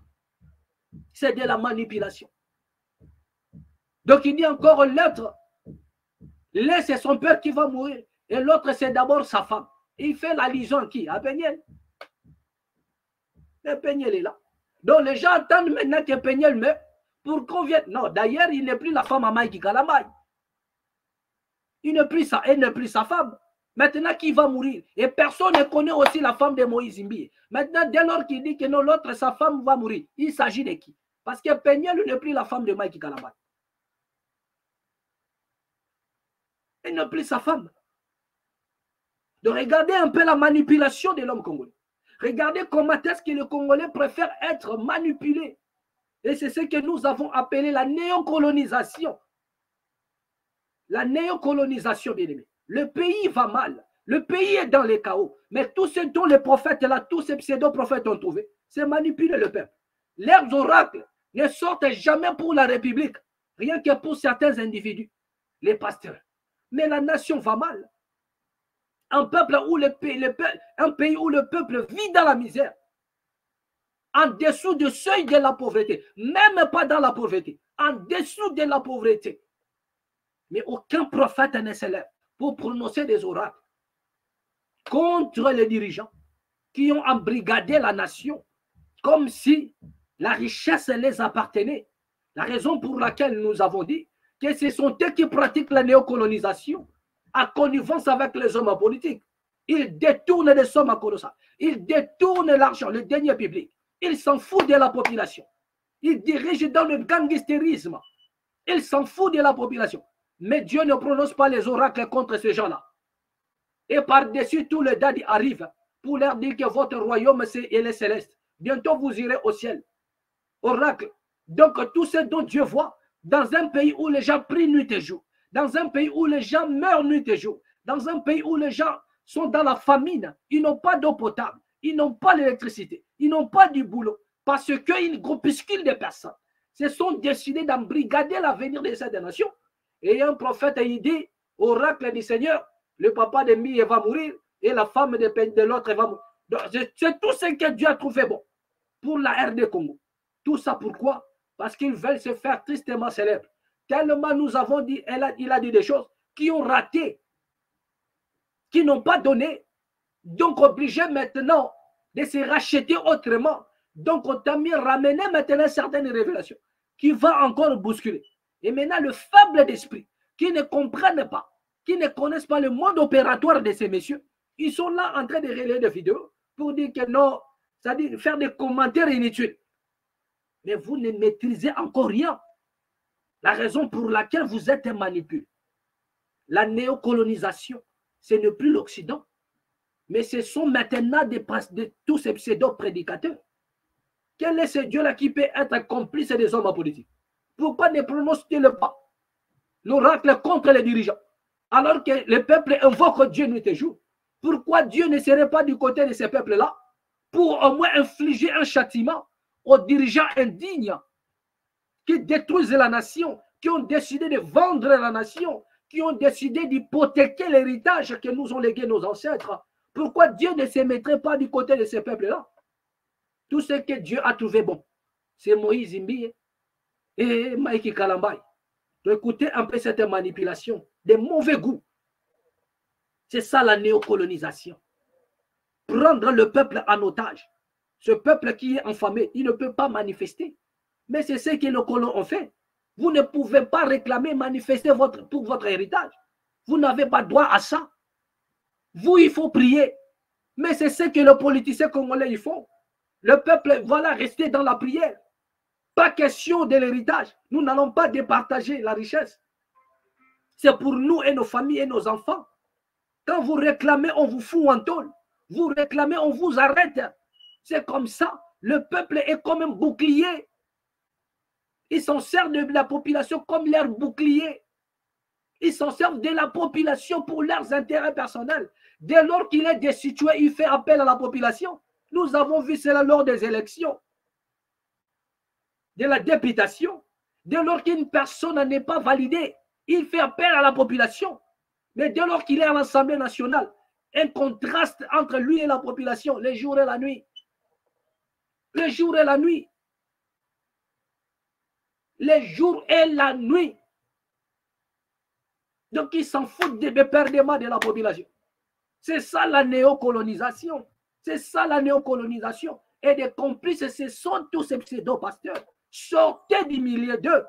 C'est de la manipulation. Donc il dit encore l'autre. L'un, c'est son père qui va mourir. Et l'autre, c'est d'abord sa femme. Il fait l'allusion à qui? À Peniel. Et Peniel est là. Donc les gens attendent maintenant que Peniel meurt pour qu'on vienne. Non, d'ailleurs, il n'est plus la femme à Maïki Kalamay. Il n'est plus sa femme. Maintenant, qui va mourir? Et personne ne connaît aussi la femme de Moïse Mbie. Maintenant, dès lors qu'il dit que non, l'autre, sa femme va mourir, il s'agit de qui? Parce que Peniel n'est plus la femme de Maïki Kalamay. Elle n'est plus sa femme. Donc regardez un peu la manipulation de l'homme congolais. Regardez comment est-ce que le Congolais préfère être manipulé. Et c'est ce que nous avons appelé la néocolonisation. La néocolonisation, bien aimé. Le pays va mal. Le pays est dans les chaos. Mais tout ce dont les prophètes là, tous ces pseudo-prophètes ont trouvé, c'est manipuler le peuple. Leurs oracles ne sortent jamais pour la République, rien que pour certains individus, les pasteurs. Mais la nation va mal. Un pays où le peuple vit dans la misère, en dessous du seuil de la pauvreté, même pas dans la pauvreté, en dessous de la pauvreté. Mais aucun prophète ne se lève pour prononcer des oracles contre les dirigeants qui ont embrigadé la nation comme si la richesse les appartenait. La raison pour laquelle nous avons dit que ce sont eux qui pratiquent la néocolonisation à connivence avec les hommes politiques. Ils détournent les sommes colossales. Ils détournent l'argent, le denier public. Ils s'en foutent de la population. Ils dirigent dans le gangstérisme. Ils s'en foutent de la population. Mais Dieu ne prononce pas les oracles contre ces gens-là. Et par-dessus tout, le daddy arrive pour leur dire que votre royaume est céleste. Bientôt, vous irez au ciel. Oracle. Donc, tout ce dont Dieu voit, dans un pays où les gens prient nuit et jour, dans un pays où les gens meurent nuit et jour, dans un pays où les gens sont dans la famine, ils n'ont pas d'eau potable, ils n'ont pas l'électricité, ils n'ont pas du boulot, parce qu'une groupuscule de personnes se sont décidées d'embrigader l'avenir de cette nation Et un prophète, il dit, oracle du Seigneur, le papa de Mie va mourir et la femme de l'autre va mourir. C'est tout ce que Dieu a trouvé bon pour la RD Congo. Tout ça pourquoi? Parce qu'ils veulent se faire tristement célèbres. Tellement nous avons dit, il a dit des choses qui ont raté, qui n'ont pas donné. Donc obligé maintenant de se racheter autrement. Donc on t'a mis ramener maintenant certaines révélations qui vont encore bousculer. Et maintenant le faible d'esprit, qui ne comprennent pas, qui ne connaissent pas le monde opératoire de ces messieurs, ils sont là en train de relayer des vidéos pour dire que non, c'est-à-dire faire des commentaires inutiles. Mais vous ne maîtrisez encore rien. La raison pour laquelle vous êtes manipulé. La néocolonisation, ce n'est plus l'Occident, mais ce sont maintenant de tous ces pseudo-prédicateurs. Quel est ce Dieu-là qui peut être complice des hommes politiques? Pourquoi ne prononcez-le pas l'oracle contre les dirigeants, alors que le peuple invoque Dieu nuit et jour? Pourquoi Dieu ne serait pas du côté de ces peuples-là pour au moins infliger un châtiment aux dirigeants indignes qui détruisent la nation, qui ont décidé de vendre la nation, qui ont décidé d'hypothéquer l'héritage que nous ont légué nos ancêtres? Pourquoi Dieu ne se mettrait pas du côté de ces peuples-là? Tout ce que Dieu a trouvé bon, c'est Moïse Imbi et Maïki Kalambay. Écoutez un peu cette manipulation de mauvais goût. C'est ça la néocolonisation. Prendre le peuple en otage. Ce peuple qui est enfamé, il ne peut pas manifester. Mais c'est ce que les colons ont fait. Vous ne pouvez pas réclamer, manifester pour votre héritage. Vous n'avez pas droit à ça. Vous, il faut prier. Mais c'est ce que les politiciens congolais ils font. Le peuple, voilà, rester dans la prière. Pas question de l'héritage. Nous n'allons pas départager la richesse. C'est pour nous et nos familles et nos enfants. Quand vous réclamez, on vous fout en tôle. Vous réclamez, on vous arrête. C'est comme ça. Le peuple est comme un bouclier. Ils s'en servent de la population comme leur bouclier. Ils s'en servent de la population pour leurs intérêts personnels. Dès lors qu'il est destitué, il fait appel à la population. Nous avons vu cela lors des élections, de la députation. Dès lors qu'une personne n'est pas validée, il fait appel à la population. Mais dès lors qu'il est à l'Assemblée nationale, un contraste entre lui et la population, les jours et la nuit. Les jours et la nuit. Les jours et la nuit. Donc, ils s'en foutent des perdements de la population. C'est ça la néocolonisation. C'est ça la néocolonisation. Et des complices, ce sont tous ces pseudo-pasteurs. Sortez du milieu d'eux.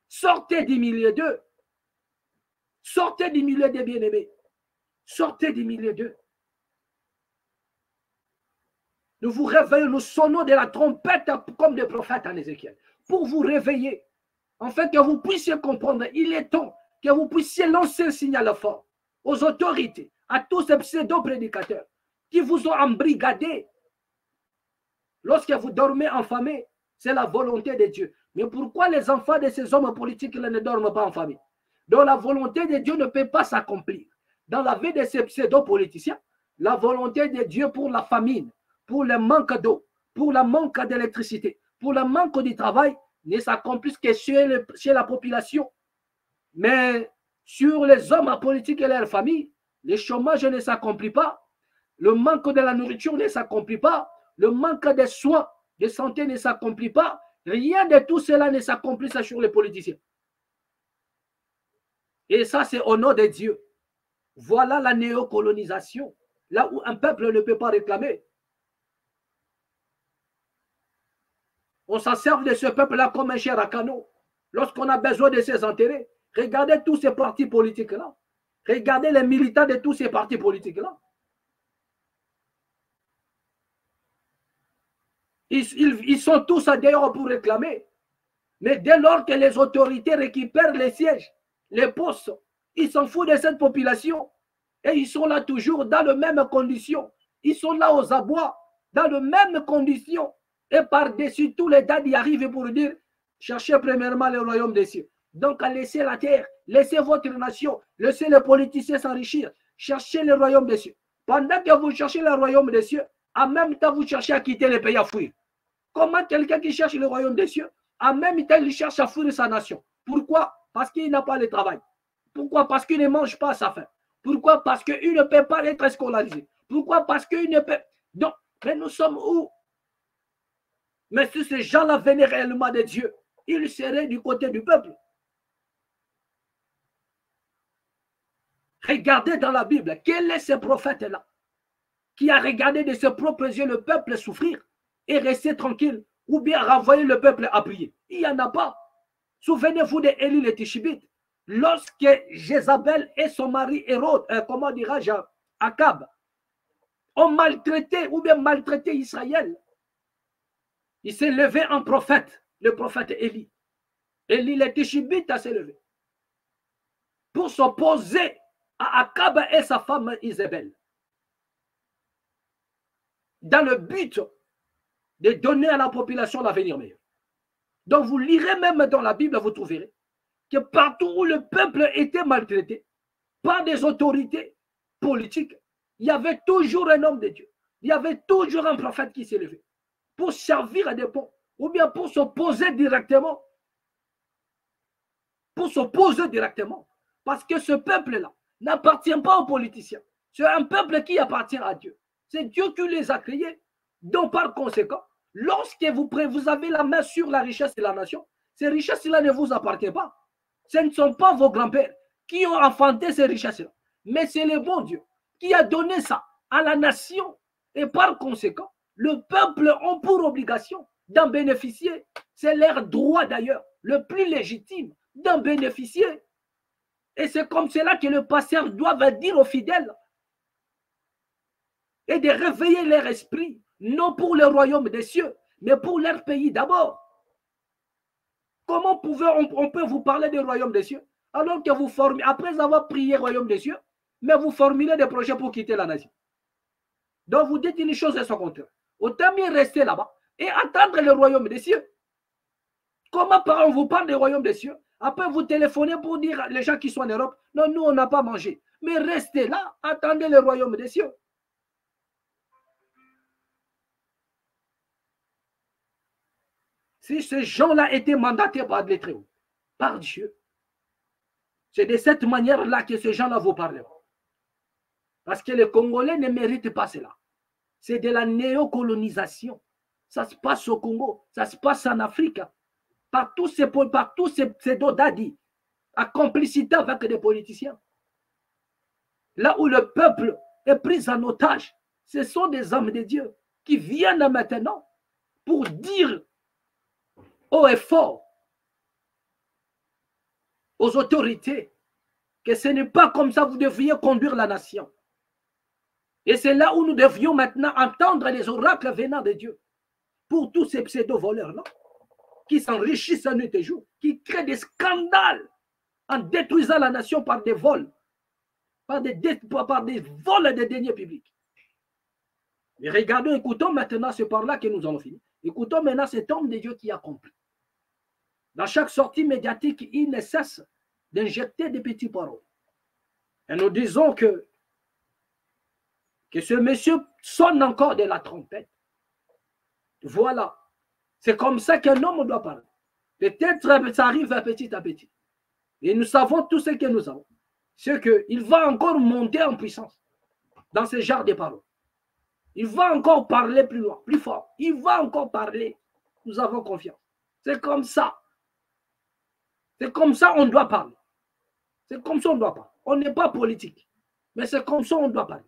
Sortez du milieu d'eux. Sortez du milieu des bien-aimés. Sortez du milieu d'eux. Nous vous réveillons, nous sonnons de la trompette comme des prophètes en Ézéchiel. Pour vous réveiller. Afin que vous puissiez comprendre, il est temps que vous puissiez lancer un signal fort aux autorités, à tous ces pseudo-prédicateurs qui vous ont embrigadé. Lorsque vous dormez en famille, c'est la volonté de Dieu. Mais pourquoi les enfants de ces hommes politiques ne dorment pas en famille? Donc la volonté de Dieu ne peut pas s'accomplir. Dans la vie de ces pseudo-politiciens, la volonté de Dieu pour la famine, pour le manque d'eau, pour le manque d'électricité, pour le manque du travail, ne s'accomplissent que chez la population. Mais sur les hommes politiques et leurs familles, le chômage ne s'accomplit pas, le manque de la nourriture ne s'accomplit pas, le manque de soins de santé ne s'accomplit pas, rien de tout cela ne s'accomplit sur les politiciens. Et ça, c'est au nom de Dieu. Voilà la néocolonisation, là où un peuple ne peut pas réclamer. On s'en sert de ce peuple-là comme un cher à canot. Lorsqu'on a besoin de ses intérêts, regardez tous ces partis politiques-là. Regardez les militants de tous ces partis politiques-là. Ils sont tous dehors pour réclamer. Mais dès lors que les autorités récupèrent les sièges, les postes, ils s'en foutent de cette population. Et ils sont là toujours dans les mêmes conditions. Ils sont là aux abois, dans les mêmes conditions. Et par-dessus tous les dates, ils arrivent pour dire, cherchez premièrement le royaume des cieux. Donc, laissez la terre, laissez votre nation, laissez les politiciens s'enrichir. Cherchez le royaume des cieux. Pendant que vous cherchez le royaume des cieux, en même temps, vous cherchez à quitter le pays à fuir. Comment quelqu'un qui cherche le royaume des cieux, en même temps, il cherche à fuir sa nation? Pourquoi? Parce qu'il n'a pas le travail. Pourquoi? Parce qu'il ne mange pas à sa faim. Pourquoi? Parce qu'il ne peut pas être scolarisé. Pourquoi? Parce qu'il ne peut... Donc, mais nous sommes où? Mais si ces gens-là venaient réellement de Dieu, ils seraient du côté du peuple. Regardez dans la Bible, quel est ce prophète-là qui a regardé de ses propres yeux le peuple souffrir et rester tranquille ou bien renvoyer le peuple à prier? Il n'y en a pas. Souvenez-vous d'Élie le Tishbite. Lorsque Jézabel et son mari Hérode, comment dirais-je, Akab, ont maltraité ou bien maltraité Israël, il s'est levé un prophète, le prophète Élie. Élie le Tishbite s'est levé pour s'opposer à Akab et sa femme Isabelle, dans le but de donner à la population l'avenir meilleur. Donc vous lirez même dans la Bible, vous trouverez que partout où le peuple était maltraité par des autorités politiques, il y avait toujours un homme de Dieu. Il y avait toujours un prophète qui s'est levé pour servir à des ponts ou bien pour s'opposer directement. Pour s'opposer directement. Parce que ce peuple-là n'appartient pas aux politiciens. C'est un peuple qui appartient à Dieu. C'est Dieu qui les a créés. Donc par conséquent, lorsque vous avez la main sur la richesse de la nation, ces richesses-là ne vous appartiennent pas. Ce ne sont pas vos grands-pères qui ont enfanté ces richesses-là. Mais c'est le bon Dieu qui a donné ça à la nation. Et par conséquent, le peuple a pour obligation d'en bénéficier. C'est leur droit d'ailleurs, le plus légitime, d'en bénéficier. Et c'est comme cela que le pasteur doit dire aux fidèles et de réveiller leur esprit, non pour le royaume des cieux, mais pour leur pays d'abord. Comment on peut vous parler du royaume des cieux alors que vous formez, après avoir prié le royaume des cieux, mais vous formulez des projets pour quitter la nation? Donc vous dites une chose et son contraire. Autant mieux rester là-bas et attendre le royaume des cieux. Comment on vous parle du royaume des cieux? Après vous téléphonez pour dire les gens qui sont en Europe, non, nous on n'a pas mangé. Mais restez là, attendez le royaume des cieux. Si ces gens-là étaient mandatés par les Très-Hauts, par Dieu, c'est de cette manière-là que ces gens-là vous parleront. Parce que les Congolais ne méritent pas cela. C'est de la néocolonisation. Ça se passe au Congo, ça se passe en Afrique. Par tous ces dodadis, à complicité avec des politiciens. Là où le peuple est pris en otage, ce sont des hommes de Dieu qui viennent maintenant pour dire haut et fort aux autorités que ce n'est pas comme ça que vous devriez conduire la nation. Et c'est là où nous devions maintenant entendre les oracles venant de Dieu pour tous ces pseudo-voleurs-là qui s'enrichissent nuit et jour, qui créent des scandales en détruisant la nation par des vols, par des vols des deniers publics. Mais regardons, écoutons maintenant, c'est par là que nous allons finir. Écoutons maintenant cet homme de Dieu qui a compris. Dans chaque sortie médiatique, il ne cesse d'injecter des petits paroles. Et nous disons que ce monsieur sonne encore de la trompette. Voilà. C'est comme ça qu'un homme doit parler. Peut-être ça arrive petit à petit. Et nous savons tout ce que nous avons. C'est qu'il va encore monter en puissance dans ce genre de paroles. Il va encore parler plus loin, plus fort. Il va encore parler. Nous avons confiance. C'est comme ça. C'est comme ça on doit parler. C'est comme ça on doit parler. On n'est pas politique. Mais c'est comme ça on doit parler.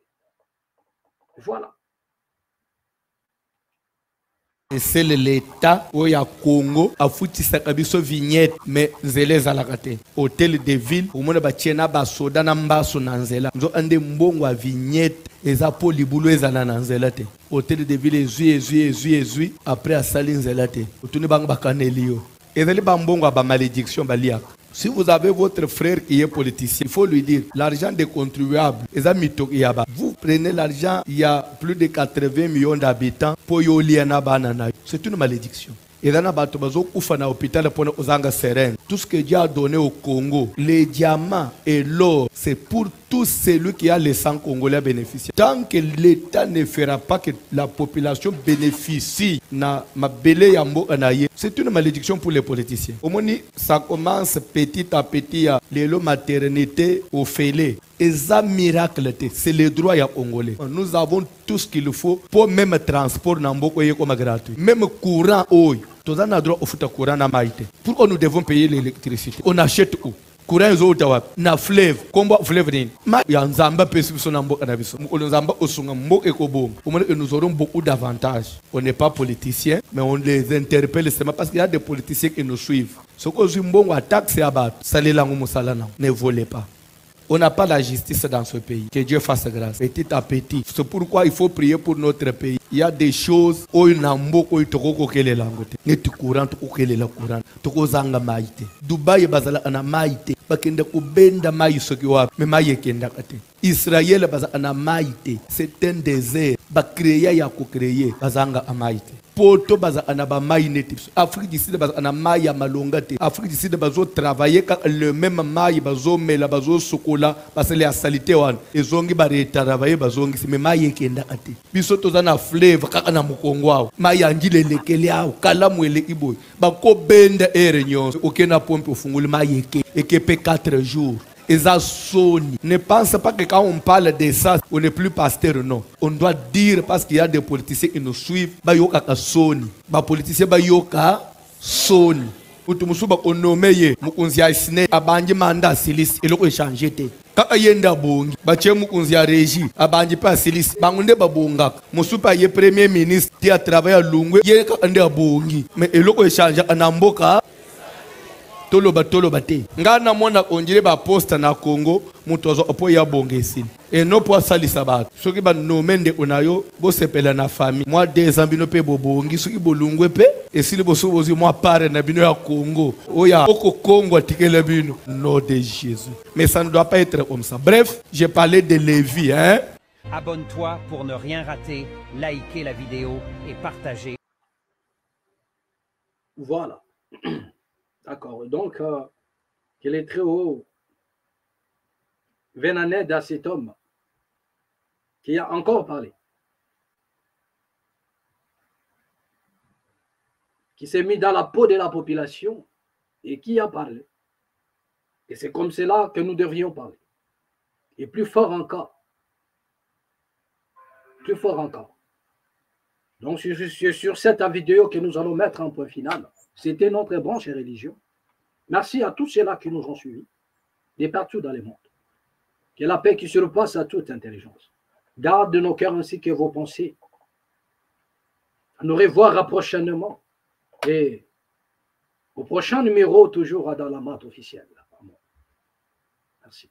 Voilà. Et c'est l'état où il y a Congo a foutu sa kabiso vignette mais zele zalakate hôtel de ville au monde batiena basoda na mbaso na nzela nzo ande mbongo a vignette eza polibulo ezala na nzela te hôtel de ville ezui après a sali nzela te otuni bang bakanelio ezali bambongo ba malédiction balia. Si vous avez votre frère qui est politicien, il faut lui dire l'argent des contribuables, vous prenez l'argent, il y a plus de 80 millions d'habitants, c'est une malédiction. Et dans la hôpital pour Ozanga Seren. Tout ce que Dieu a donné au Congo, les diamants et l'or, c'est pour tout celui qui a le sang congolais bénéficiaire. Tant que l'État ne fera pas que la population bénéficie, c'est une malédiction pour les politiciens. Au moins, ça commence petit à petit à l'élo maternité au fêlé. Et ça miracle, c'est le droit à congolais. Nous avons tout ce qu'il faut pour même transport comme gratuit. Même courant, tous on a droit au foot courant na maïté. Pourquoi nous devons payer l'électricité? On achète où? Courant est au tawa na fleuve. Combo fleuve ni. Ma ya nzamba pesi biso na mboka na biso. O nzamba osunga mboka ekobom. Nous aurons beaucoup d'avantages. On n'est pas politicien, mais on les interpelle seulement parce qu'il y a des politiciens qui nous suivent. Ce que je mbongo attaque c'est abattre. Salelango musalana. Ne volez pas. On n'a pas la justice dans ce pays. Que Dieu fasse grâce. Petit à petit. C'est pourquoi il faut prier pour notre pays. Il y a des choses où il n'a pas de langue. Ne tu courant, tu courant, courant. Tu courant maïté. Dubaï bazala ana maïté. Bakenda kubenda maï sokiwa. Mais maï kenda kate. Israël bazala ana maïté. C'est un désert. Ba créer ya ko créer. Bazanga amaïté. Poto baza anaba maï netips. Afrique du Sud baza anamaï ya malongate. Afrique du Sud bazo travailler le même maï bazo mela bazo sokola parce que les salité wan. Ezongi ba retravailler bazongi c'est maï kenda kate. Biso tozana fleuve kaka na mukongwa. Maï angile lekele ya kala mwele iboy. Ba ko benda ere nyonso. Okena pompe ofungule maï eke pe 4 jours. Et ça sonne. Ne pense pas que quand on parle de ça, on n'est plus pasteur, non. On doit dire parce qu'il y a des politiciens qui nous suivent. Bah yoka sonne. Bah politiciens bah yoka sonne. Utumusuba onomeye mukunzia isne abanji manda silis eloko changer te. Kaka yenda bongi bache mukunzia régie abanji pa silis bangunde babonga. Musupa ye premier ministre qui a travaillé à Lungwe ye ka ande bongi. Mais eloko changer anamboka toloba te ngana mona onjire ba posta na Congo mutozo opo ya bongesi et non pour salisa ba soki ba nomende onayo bo sepela na famille moi 2 ans bino pe bobongi soki bolungwe pe et si le boso bozi moi pare na bino ya Congo oya oko Congo atikele bino nom de Jésus. Mais ça ne doit pas être comme ça. Bref, j'ai parlé de Lévi hein. Abonne-toi pour ne rien rater, likez la vidéo et partagez. Voilà. D'accord. Donc, qu'il est très haut. Vénanet à cet homme qui a encore parlé. Qui s'est mis dans la peau de la population et qui a parlé. Et c'est comme cela que nous devrions parler. Et plus fort encore. Plus fort encore. Donc, c'est sur cette vidéo que nous allons mettre un point final. C'était notre branche et religion. Merci à tous ceux-là qui nous ont suivis, de partout dans le monde. Que la paix qui surpasse à toute intelligence garde nos cœurs ainsi que vos pensées. À nous revoir prochainement. Et au prochain numéro, toujours à Dans la Mat officielle. Merci.